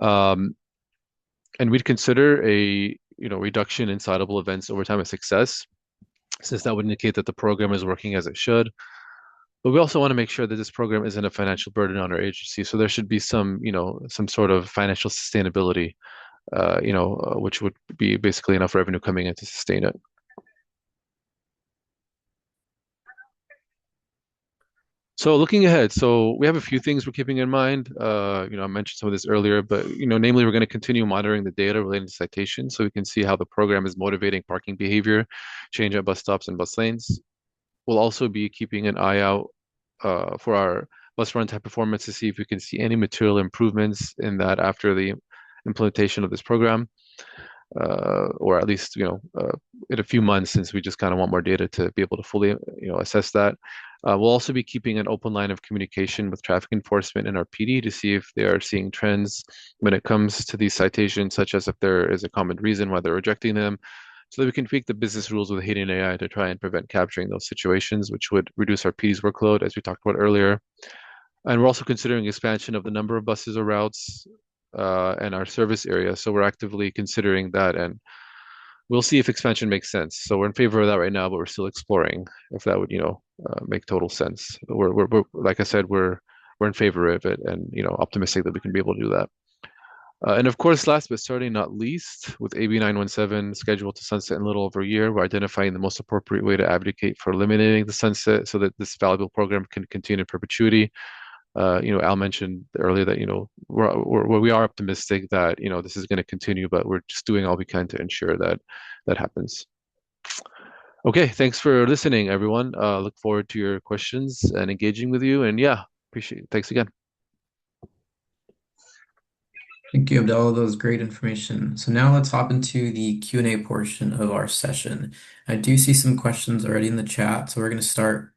Speaker 11: And we'd consider a, reduction in citable events over time a success, since that would indicate that the program is working as it should. But we also want to make sure that this program isn't a financial burden on our agency. So there should be some, some sort of financial sustainability, which would be basically enough revenue coming in to sustain it. So looking ahead, so we have a few things we're keeping in mind. I mentioned some of this earlier, but namely, we're going to continue monitoring the data related to citations, so we can see how the program is motivating parking behavior, change at bus stops and bus lanes. We'll also be keeping an eye out for our bus runtime performance to see if we can see any material improvements in that after the implementation of this program, or at least in a few months, since we just kind of want more data to be able to fully assess that. We'll also be keeping an open line of communication with traffic enforcement and our PD to see if they are seeing trends when it comes to these citations, such as if there is a common reason why they're rejecting them, so that we can tweak the business rules with hidden AI to try and prevent capturing those situations, which would reduce our PD's workload, as we talked about earlier. And we're also considering expansion of the number of buses or routes and our service area. So we're actively considering that, and we'll see if expansion makes sense. So we're in favor of that right now, but we're still exploring if that would, make total sense. We're like I said, we're in favor of it, and optimistic that we can be able to do that. And of course, last but certainly not least, with AB 917 scheduled to sunset in a little over a year, we're identifying the most appropriate way to advocate for eliminating the sunset so that this valuable program can continue in perpetuity. Al mentioned earlier that we are optimistic that this is going to continue, but we're just doing all we can to ensure that that happens. Okay, thanks for listening, everyone. Look forward to your questions and engaging with you. And yeah, appreciate it. Thanks again.
Speaker 1: Thank you, Abdallah. That was great information. So now let's hop into the Q&A portion of our session. I do see some questions already in the chat, so we're going to start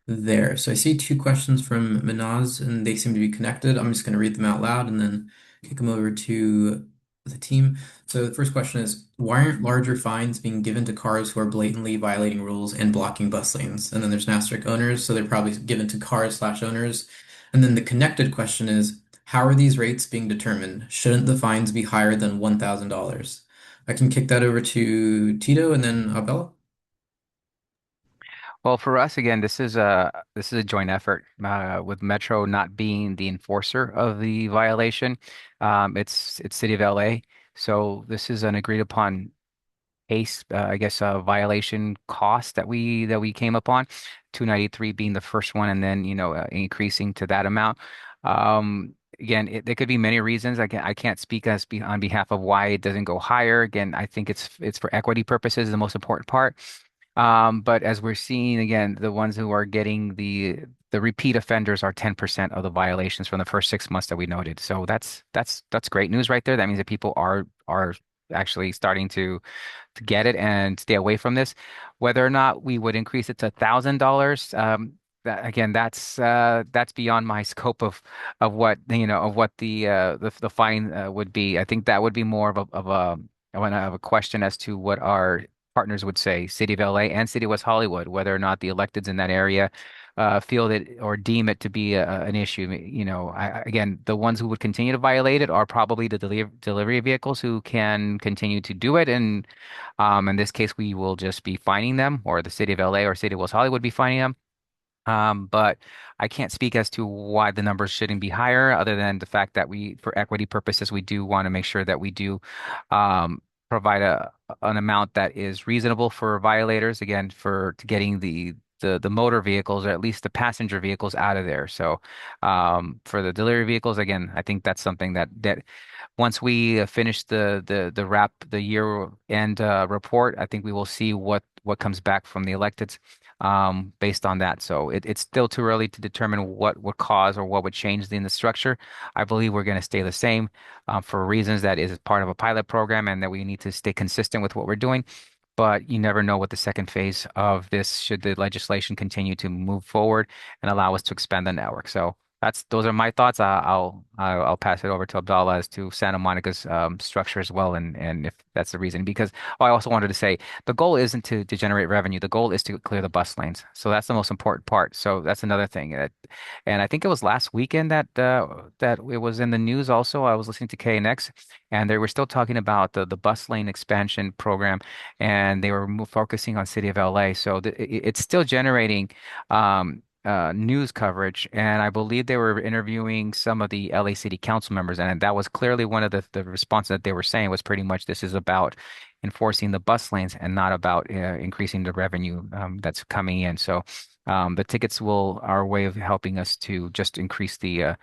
Speaker 1: there. So I see two questions from Minaz, and they seem to be connected. I'm just going to read them out loud and then kick them over to the team. So the first question is, why aren't larger fines being given to cars who are blatantly violating rules and blocking bus lanes? And then there's an asterisk owners, so they're probably given to cars/owners. And then the connected question is, how are these rates being determined? Shouldn't the fines be higher than $1,000? I can kick that over to Tito and then Abella.
Speaker 3: Well, for us, again, this is a joint effort with Metro not being the enforcer of the violation. It's City of LA, so this is an agreed upon case, I guess, violation cost that we came upon, 293 being the first one, and then increasing to that amount. Again, there could be many reasons. I can't speak on behalf of why it doesn't go higher. Again, I think it's for equity purposes, the most important part. But as we're seeing again, the ones who are getting the repeat offenders are 10% of the violations from the first 6 months that we noted. So that's great news right there. That means that people are actually starting to get it and stay away from this. Whether or not we would increase it to $1,000, that again, that's beyond my scope of what the fine would be. I think that would be more of a question as to what our partners would say, City of LA and City of West Hollywood, whether or not the electeds in that area feel that or deem it to be an issue. Again, the ones who would continue to violate it are probably the delivery vehicles who can continue to do it. And in this case, we will just be fining them, or the City of LA or City of West Hollywood be fining them. But I can't speak as to why the numbers shouldn't be higher, other than the fact that for equity purposes, we do want to make sure that we do provide an amount that is reasonable for violators, again, to getting the motor vehicles, or at least the passenger vehicles, out of there. So for the delivery vehicles, again, I think that's something that once we finish the year end report, I think we will see what comes back from the electeds based on that. So it's still too early to determine what would cause or what would change in the structure. I believe we're going to stay the same for reasons that is part of a pilot program, and that we need to stay consistent with what we're doing. But you never know what the second phase of this, should the legislation continue to move forward and allow us to expand the network. So those are my thoughts. I'll pass it over to Abdallah as to Santa Monica's structure as well, and if that's the reason. Because I also wanted to say the goal isn't to generate revenue. The goal is to clear the bus lanes. So that's the most important part. So that's another thing. And I think it was last weekend that it was in the news. Also, I was listening to KNX, and they were still talking about the bus lane expansion program, and they were focusing on City of LA. So it's still generating. news coverage, and I believe they were interviewing some of the LA City Council members, and that was clearly one of the responses that they were saying was pretty much this is about enforcing the bus lanes and not about increasing the revenue that's coming in. So the tickets will are a way of helping us to just increase the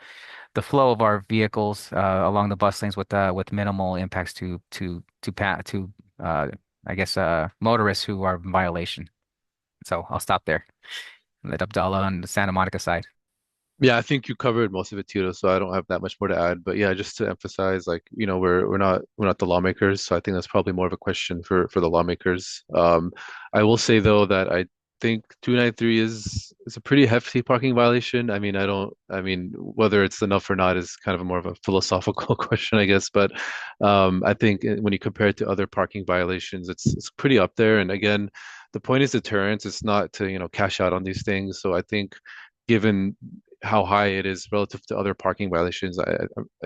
Speaker 3: flow of our vehicles along the bus lanes with minimal impacts to I guess motorists who are in violation. So I'll stop there. Let Abdallah on the Santa Monica side.
Speaker 11: Yeah, I think you covered most of it, Tito, so I don't have that much more to add. But yeah, just to emphasize, like, we're not the lawmakers, so I think that's probably more of a question for the lawmakers. I will say though that I think 293 is a pretty hefty parking violation. I mean whether it's enough or not is kind of a more of a philosophical question, I guess. But I think when you compare it to other parking violations, it's pretty up there. And again, the point is deterrence. It's not to, cash out on these things. So I think given how high it is relative to other parking violations, I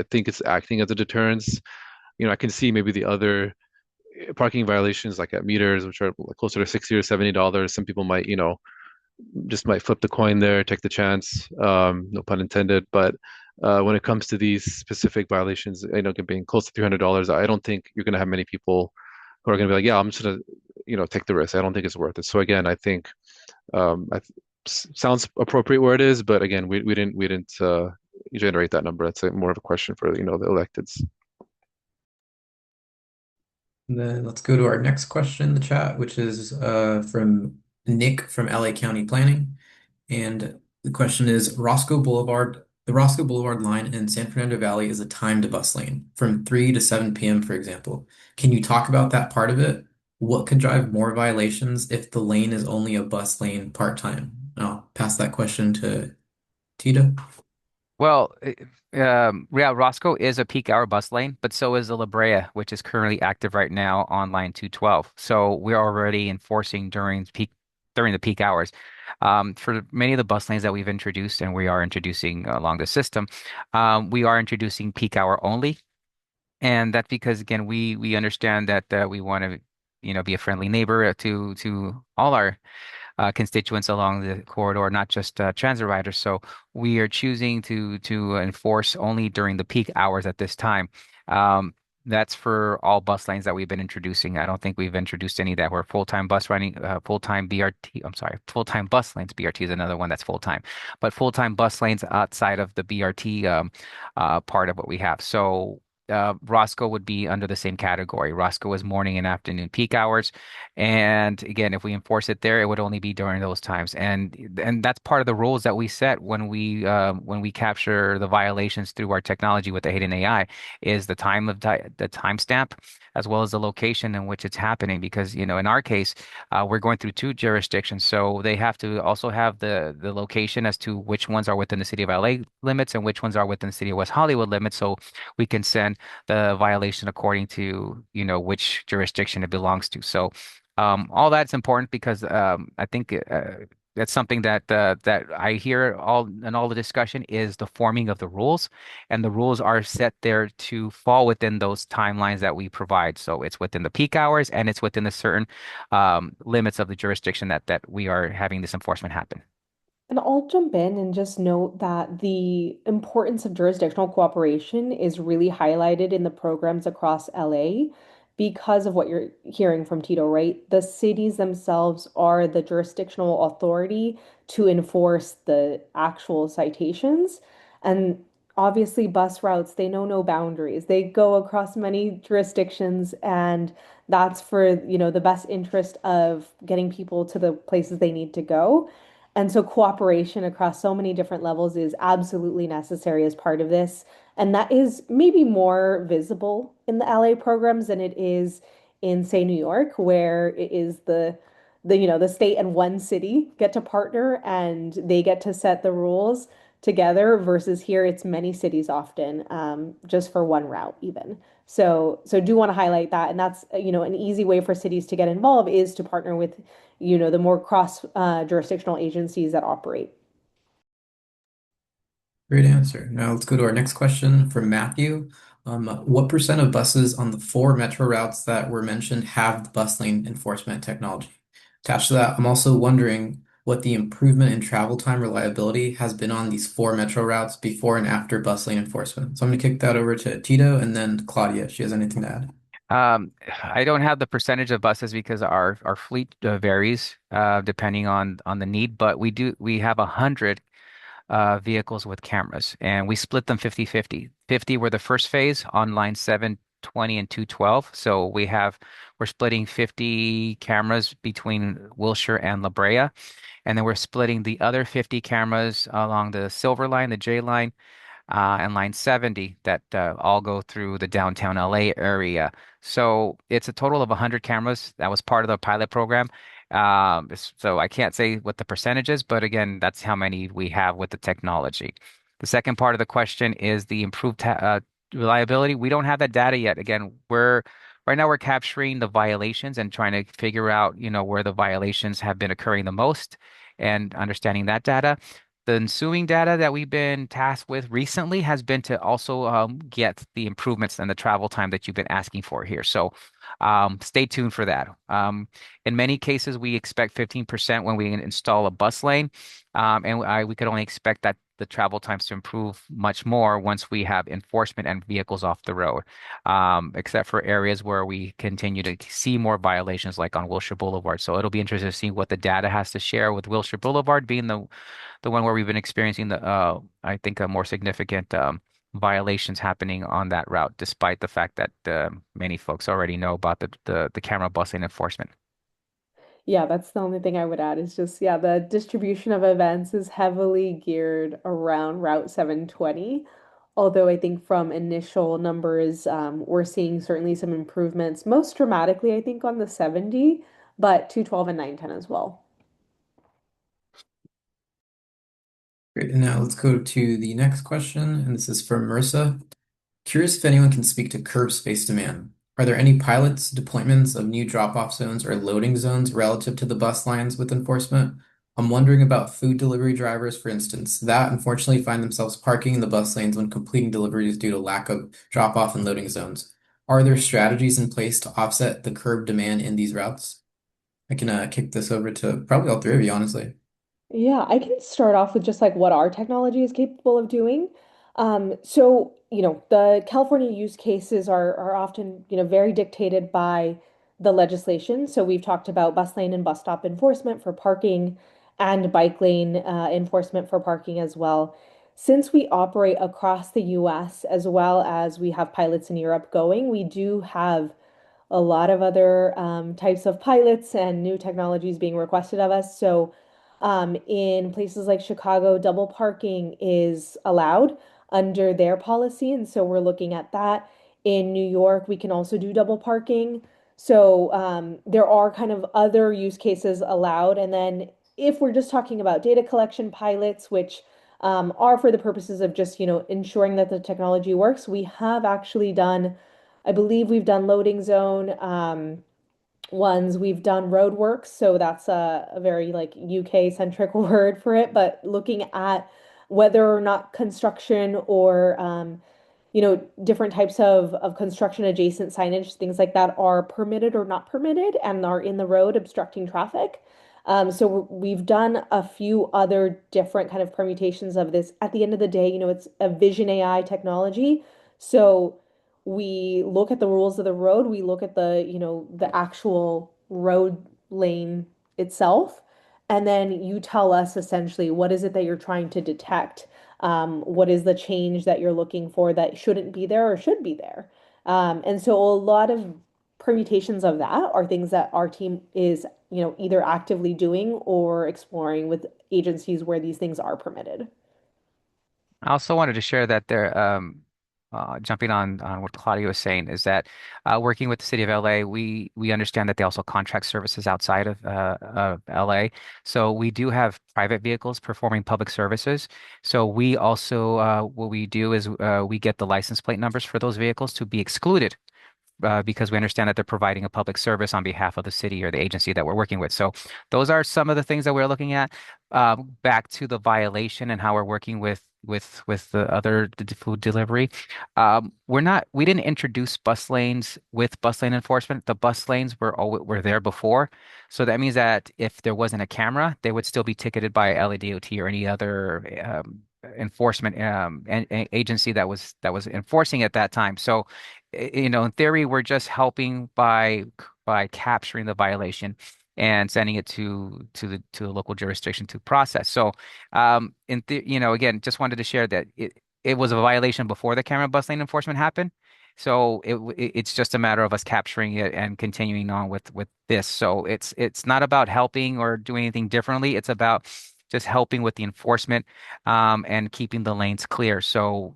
Speaker 11: think it's acting as a deterrence. I can see maybe the other parking violations like at meters, which are closer to $60 or $70. Some people might, just might flip the coin there, take the chance. No pun intended. But when it comes to these specific violations, being close to $300, I don't think you're going to have many people who are going to be like, yeah, I'm just going to, take the risk. I don't think it's worth it. So again, I think I sounds appropriate where it is, but again, we didn't generate that number. That's more of a question for the electeds.
Speaker 1: And then let's go to our next question in the chat, which is from Nick from LA County Planning. And the question is the Roscoe Boulevard line in San Fernando Valley is a timed bus lane from 3 to 7 p.m., for example. Can you talk about that part of it? What could drive more violations if the lane is only a bus lane part-time? I'll pass that question to Tito.
Speaker 3: Well, yeah, Roscoe is a peak hour bus lane, but so is the La Brea, which is currently active right now on line 212. So we're already enforcing during the peak hours. For many of the bus lanes that we've introduced and we are introducing along the system, we are introducing peak hour only. And that's because again, we understand that we want to, be a friendly neighbor to all our constituents along the corridor, not just transit riders. So we are choosing to enforce only during the peak hours at this time. That's for all bus lanes that we've been introducing. I don't think we've introduced any that were full-time bus running, full-time BRT. I'm sorry, full-time bus lanes. BRT is another one that's full-time, but full-time bus lanes outside of the BRT part of what we have. So Roscoe would be under the same category. Roscoe is morning and afternoon peak hours. And again, if we enforce it there, it would only be during those times. And that's part of the rules that we set when we capture the violations through our technology with the hidden AI is the timestamp as well as the location in which it's happening. Because, in our case, we're going through two jurisdictions. So they have to also have the location as to which ones are within the city of LA limits and which ones are within the city of West Hollywood limits. So we can send the violation according to, which jurisdiction it belongs to. So all that's important because I think that's something that I hear all the discussion is the forming of the rules, and the rules are set there to fall within those timelines that we provide. So it's within the peak hours and it's within the certain limits of the jurisdiction that we are having this enforcement happen.
Speaker 2: And I'll jump in and just note that the importance of jurisdictional cooperation is really highlighted in the programs across LA because of what you're hearing from Tito, right? The cities themselves are the jurisdictional authority to enforce the actual citations. And obviously, bus routes, they know no boundaries. They go across many jurisdictions, and that's for, the best interest of getting people to the places they need to go. And so cooperation across so many different levels is absolutely necessary as part of this. And that is maybe more visible in the LA programs than it is in, say, New York, where it is the state and one city get to partner and they get to set the rules together versus here it's many cities often just for one route even. So do want to highlight that, and that's an easy way for cities to get involved is to partner with the more cross jurisdictional agencies that operate.
Speaker 1: Great answer. Now let's go to our next question from Matthew. What percent of buses on the 4 metro routes that were mentioned have the bus lane enforcement technology? Attached to that, I'm also wondering what the improvement in travel time reliability has been on these four metro routes before and after bus lane enforcement. So I'm going to kick that over to Tito and then Claudia if she has anything to add.
Speaker 3: I don't have the percentage of buses because our fleet varies depending on the need, but we have 100 vehicles with cameras, and we split them 50-50. 50 were the first phase on line 7, 20, and 212. So we're splitting 50 cameras between Wilshire and La Brea, and then we're splitting the other 50 cameras along the Silver Line, the J Line, and line 70 that all go through the downtown LA area. So it's a total of 100 cameras. That was part of the pilot program. So I can't say what the percentage is, but again, that's how many we have with the technology. The second part of the question is the improved reliability. We don't have that data yet. Again, right now we're capturing the violations and trying to figure out, where the violations have been occurring the most and understanding that data. The ensuing data that we've been tasked with recently has been to also get the improvements and the travel time that you've been asking for here. So stay tuned for that. In many cases, we expect 15% when we install a bus lane, and we could only expect that the travel times to improve much more once we have enforcement and vehicles off the road, except for areas where we continue to see more violations like on Wilshire Boulevard. So it'll be interesting to see what the data has to share with Wilshire Boulevard being the one where we've been experiencing I think, a more significant violations happening on that route, despite the fact that many folks already know about the camera busing enforcement.
Speaker 2: Yeah, that's the only thing I would add is just, yeah, the distribution of events is heavily geared around Route 720. Although I think from initial numbers, we're seeing certainly some improvements, most dramatically, I think, on the 70, but 212 and 910 as well.
Speaker 1: Great. And now let's go to the next question. And this is from Marissa. Curious if anyone can speak to curb space demand. Are there any pilots, deployments of new drop-off zones or loading zones relative to the bus lines with enforcement? I'm wondering about food delivery drivers, for instance, that unfortunately find themselves parking in the bus lanes when completing deliveries due to lack of drop-off and loading zones. Are there strategies in place to offset the curb demand in these routes? I can kick this over to probably all three of you, honestly.
Speaker 2: Yeah, I can start off with just like what our technology is capable of doing. So, the California use cases are often, very dictated by the legislation. So we've talked about bus lane and bus stop enforcement for parking and bike lane enforcement for parking as well. Since we operate across the US as well as we have pilots in Europe going, we do have a lot of other types of pilots and new technologies being requested of us. So, in places like Chicago, double parking is allowed under their policy. And so we're looking at that. In New York, we can also do double parking. So there are kind of other use cases allowed. And then if we're just talking about data collection pilots, which are for the purposes of just, ensuring that the technology works, we have actually done, I believe we've done loading zone. Ones we've done roadworks, so that's a very like UK centric word for it, but looking at whether or not construction or different types of construction adjacent signage, things like that are permitted or not permitted and are in the road obstructing traffic. So we've done a few other different kind of permutations of this. At the end of the day, it's a vision AI technology. So we look at the rules of the road, we look at the actual road lane itself, and then you tell us essentially what is it that you're trying to detect. What is the change that you're looking for that shouldn't be there or should be there? And so a lot of permutations of that are things that our team is, either actively doing or exploring with agencies where these things are permitted.
Speaker 3: I also wanted to share that jumping on what Claudia was saying, is that working with the city of LA, we understand that they also contract services outside of LA. So we do have private vehicles performing public services. So we also what we do is we get the license plate numbers for those vehicles to be excluded because we understand that they're providing a public service on behalf of the city or the agency that we're working with. So those are some of the things that we're looking at. Back to the violation and how we're working with the other food delivery. We didn't introduce bus lanes with bus lane enforcement. The bus lanes were there before. So that means that if there wasn't a camera, they would still be ticketed by LADOT or any other enforcement agency that was enforcing at that time. So, in theory, we're just helping by capturing the violation and sending it to the local jurisdiction to process. So, again, just wanted to share that it was a violation before the camera bus lane enforcement happened. So it's just a matter of us capturing it and continuing on with this. So it's not about helping or doing anything differently. It's about just helping with the enforcement and keeping the lanes clear. So,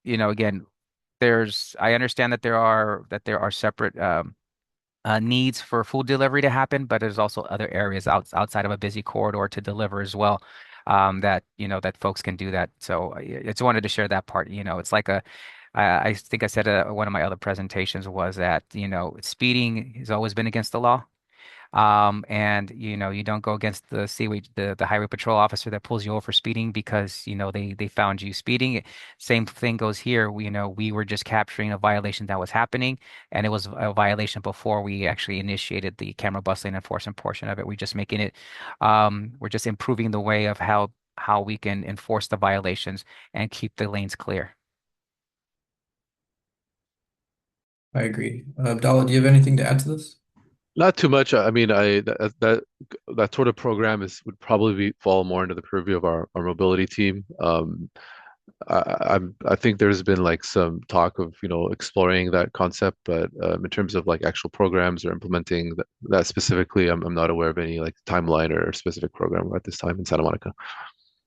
Speaker 3: again, I understand that there are separate needs for food delivery to happen, but there's also other areas outside of a busy corridor to deliver as well. That folks can do that. So I just wanted to share that part. It's like I think I said one of my other presentations was that, speeding has always been against the law. And you don't go against the highway patrol officer that pulls you over for speeding because they found you speeding. Same thing goes here. We were just capturing a violation that was happening, and it was a violation before we actually initiated the camera bus lane enforcement portion of it. We're just improving the way of how we can enforce the violations and keep the lanes clear.
Speaker 1: I agree. Abdallah, do you have anything to add to this?
Speaker 11: Not too much. I mean, that sort of program would probably fall more into the purview of our mobility team. I think there's been like some talk of exploring that concept, but in terms of like actual programs or implementing that specifically, I'm not aware of any like timeline or specific program at this time in Santa Monica.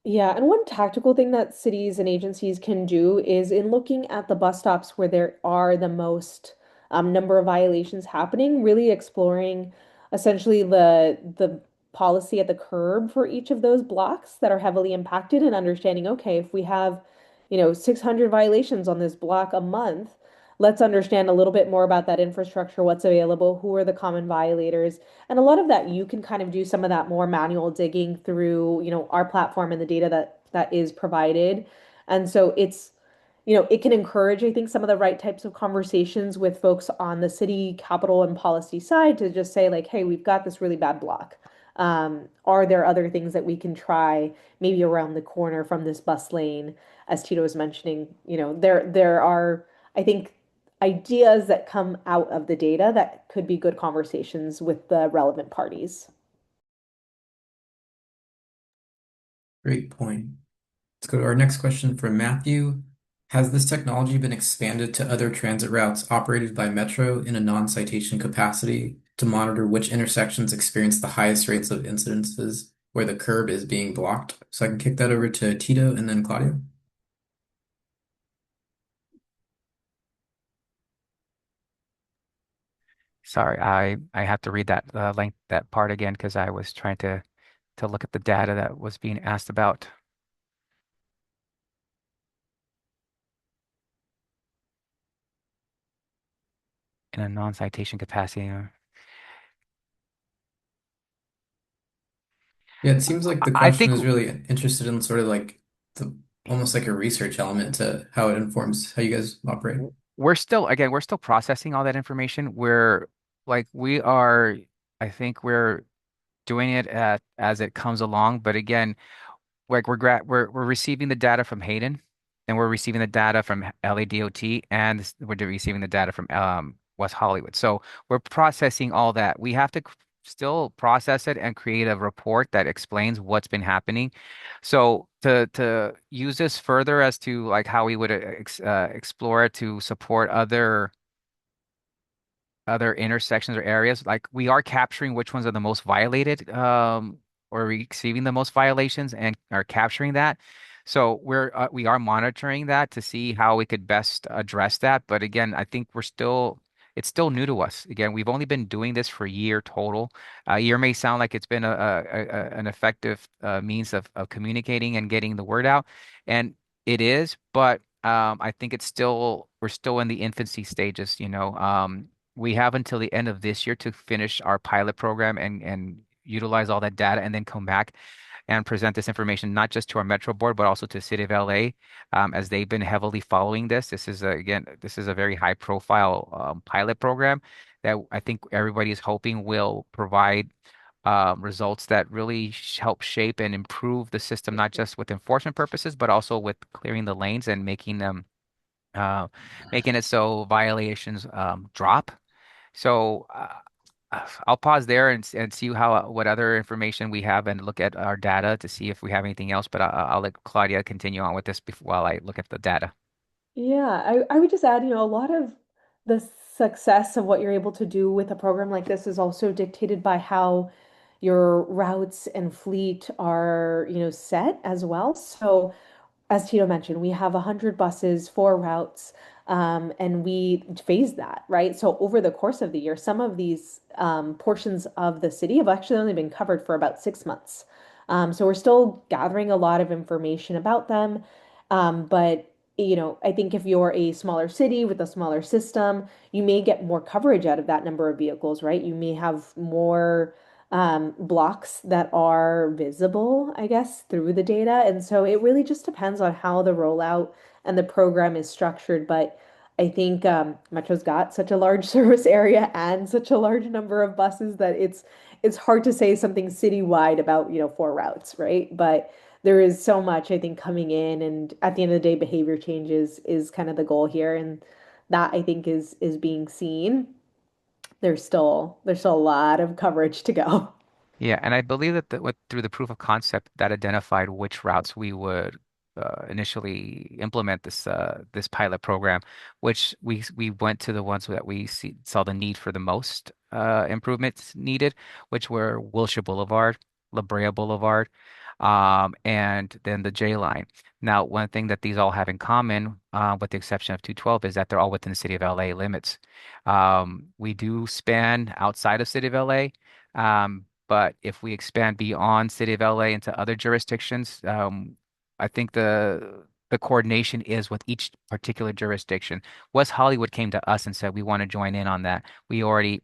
Speaker 2: Yeah, and one tactical thing that cities and agencies can do is in looking at the bus stops where there are the most number of violations happening, really exploring essentially the policy at the curb for each of those blocks that are heavily impacted and understanding, okay, if we have, 600 violations on this block a month, let's understand a little bit more about that infrastructure, what's available, who are the common violators, and a lot of that you can kind of do some of that more manual digging through, our platform and the data that is provided. And so it can encourage, I think, some of the right types of conversations with folks on the city, capital, and policy side to just say, like, hey, we've got this really bad block. Are there other things that we can try maybe around the corner from this bus lane? As Tito was mentioning, there are, I think, ideas that come out of the data that could be good conversations with the relevant parties.
Speaker 1: Great point. Let's go to our next question from Matthew. Has this technology been expanded to other transit routes operated by Metro in a non-citation capacity to monitor which intersections experience the highest rates of incidences where the curb is being blocked? So I can kick that over to Tito and then Claudio.
Speaker 3: Sorry, I have to read that part again because I was trying to look at the data that was being asked about in a non-citation capacity.
Speaker 1: Yeah, it seems like the
Speaker 3: I
Speaker 1: question
Speaker 3: think
Speaker 1: is really interested in sort of like the almost like a research element to how it informs how you guys operate.
Speaker 3: we're still processing all that information. I think we're doing it as it comes along. But again, like we're receiving the data from Hayden, and we're receiving the data from LADOT, and we're receiving the data from West Hollywood. So we're processing all that. We have to still process it and create a report that explains what's been happening. So to use this further as to like how we would explore it to support other intersections or areas, like we are capturing which ones are the most violated, or receiving the most violations and are capturing that. So we are monitoring that to see how we could best address that. But again, I think it's still new to us. Again, we've only been doing this for a year total. A year may sound like it's been an effective means of communicating and getting the word out, and it is, but I think we're still in the infancy stages, you know. We have until the end of this year to finish our pilot program and utilize all that data and then come back and present this information not just to our Metro board but also to the City of LA, as they've been heavily following this. This is a very high profile pilot program that I think everybody is hoping will provide results that really help shape and improve the system, not just with enforcement purposes, but also with clearing the lanes and uh, making it so violations drop. So I'll pause there and see how what other information we have and look at our data to see if we have anything else. But I'll let Claudia continue on with this before, while I look at the data.
Speaker 2: Yeah, I would just add, a lot of the success of what you're able to do with a program like this is also dictated by how your routes and fleet are, set as well. So as Tito mentioned, we have 100 buses, 4 routes, and we phase that, right? So over the course of the year, some of these portions of the city have actually only been covered for about 6 months. So we're still gathering a lot of information about them. But I think if you're a smaller city with a smaller system, you may get more coverage out of that number of vehicles, right? You may have more blocks that are visible, I guess, through the data. And so it really just depends on how the rollout and the program is structured. But I think Metro's got such a large service area and such a large number of buses that it's hard to say something citywide about, 4 routes, right? But there is so much, I think, coming in, and at the end of the day, behavior changes is kind of the goal here, and that I think is being seen. There's still a lot of coverage to go.
Speaker 3: Yeah, and I believe that through the proof of concept that identified which routes we would initially implement this pilot program, which we went to the ones that saw the need for the most improvements needed, which were Wilshire Boulevard, La Brea Boulevard, and then the J line. Now, one thing that these all have in common, with the exception of 212, is that they're all within the City of LA limits. We do span outside of City of LA. But if we expand beyond City of LA into other jurisdictions, I think the coordination is with each particular jurisdiction. West Hollywood came to us and said we want to join in on that. We already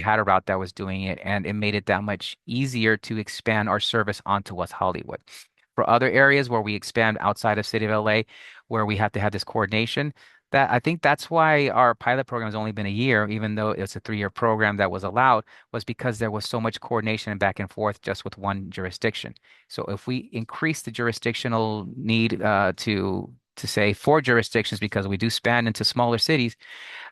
Speaker 3: had a route that was doing it, and it made it that much easier to expand our service onto West Hollywood. For other areas where we expand outside of City of LA, where we have to have this coordination, that I think that's why our pilot program has only been a year, even though it's a 3-year program that was allowed, was because there was so much coordination and back and forth just with one jurisdiction. So if we increase the jurisdictional need to say 4 jurisdictions, because we do span into smaller cities,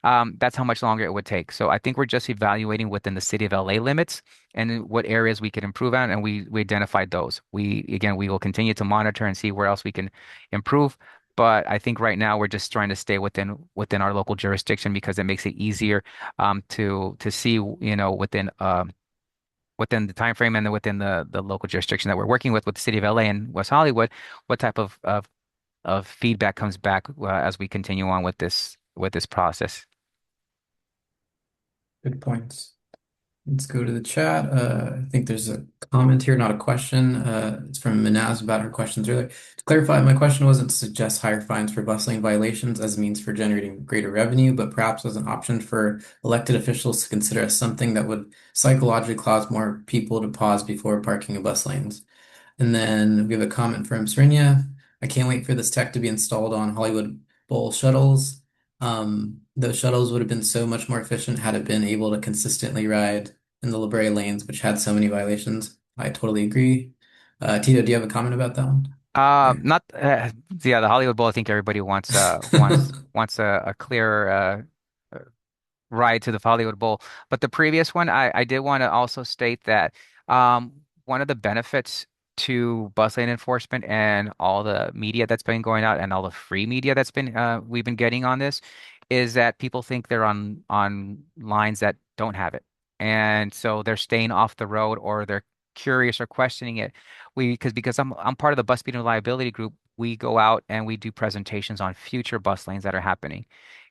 Speaker 3: that's how much longer it would take. So I think we're just evaluating within the City of LA limits and what areas we could improve on, and we identified those. We will continue to monitor and see where else we can improve. But I think right now we're just trying to stay within our local jurisdiction because it makes it easier to see, within the time frame and then within the local jurisdiction that we're working with the City of LA and West Hollywood, what type of feedback comes back as we continue on with this process.
Speaker 1: Good points. Let's go to the chat. I think there's a comment here, not a question. It's from Minaz about her questions earlier. To clarify, my question wasn't to suggest higher fines for bus lane violations as a means for generating greater revenue, but perhaps as an option for elected officials to consider as something that would psychologically cause more people to pause before parking in bus lanes. And then we have a comment from Srinya. I can't wait for this tech to be installed on Hollywood Bowl shuttles. Those shuttles would have been so much more efficient had it been able to consistently ride in the La Brea lanes, which had so many violations. I totally agree. Tito, do you have a comment about that one?
Speaker 3: Not yeah, the Hollywood Bowl. I think everybody wants a clear ride to the Hollywood Bowl. But the previous one, I did want to also state that one of the benefits to bus lane enforcement and all the media that's been going out and all the free media that's been we've been getting on this is that people think they're on lines that don't have it. And so they're staying off the road or they're curious or questioning it. Because I'm part of the bus speed and reliability group, we go out and we do presentations on future bus lanes that are happening.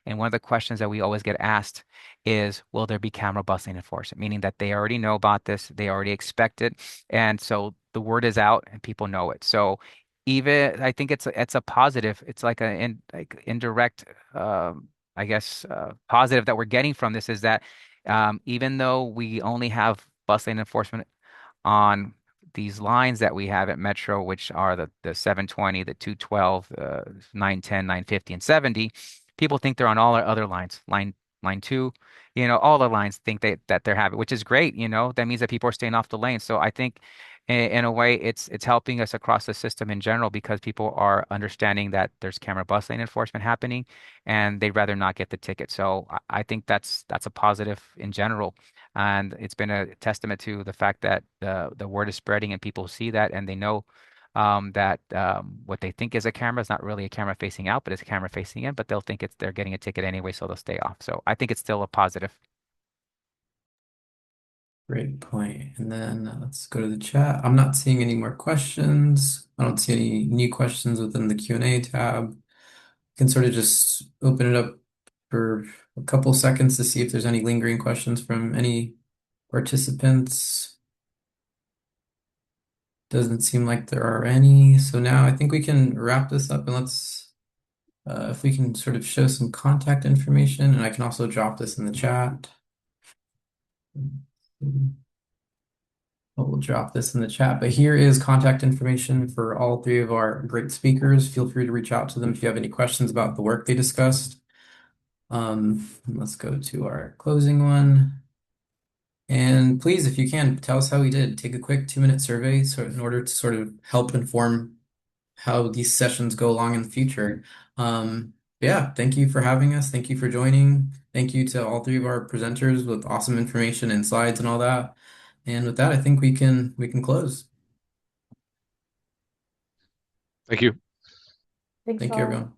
Speaker 3: And one of the questions that we always get asked is, will there be camera bus lane enforcement? Meaning that they already know about this, they already expect it, and so the word is out and people know it. So even I think it's a positive. It's like like indirect, I guess, positive that we're getting from this is that even though we only have bus lane enforcement on these lines that we have at Metro, which are the 720, the 212, 910, 950, and 70, people think they're on all our other lines, line two, all the lines think that they're having, which is great, that means that people are staying off the lane. So I think in a way it's helping us across the system in general because people are understanding that there's camera bus lane enforcement happening and they'd rather not get the ticket. So I think that's a positive in general. And it's been a testament to the fact that the word is spreading and people see that and they know that what they think is a camera is not really a camera facing out, but it's a camera facing in, but they'll think they're getting a ticket anyway, so they'll stay off. So I think it's still a positive.
Speaker 1: Great point. And then let's go to the chat. I'm not seeing any more questions. I don't see any new questions within the Q&A tab. You can sort of just open it up for a couple seconds to see if there's any lingering questions from any participants. Doesn't seem like there are any. So now I think we can wrap this up and if we can sort of show some contact information, and I can also drop this in the chat. We'll drop this in the chat, but here is contact information for all three of our great speakers. Feel free to reach out to them if you have any questions about the work they discussed. Let's go to our closing one. And please, if you can, tell us how we did. Take a quick 2-minute survey in order to sort of help inform how these sessions go along in the future. Yeah, thank you for having us. Thank you for joining. Thank you to all three of our presenters with awesome information and slides and all that. And with that, I think we can close.
Speaker 11: Thank you.
Speaker 2: Thanks
Speaker 1: Thank you,
Speaker 2: all.
Speaker 1: everyone.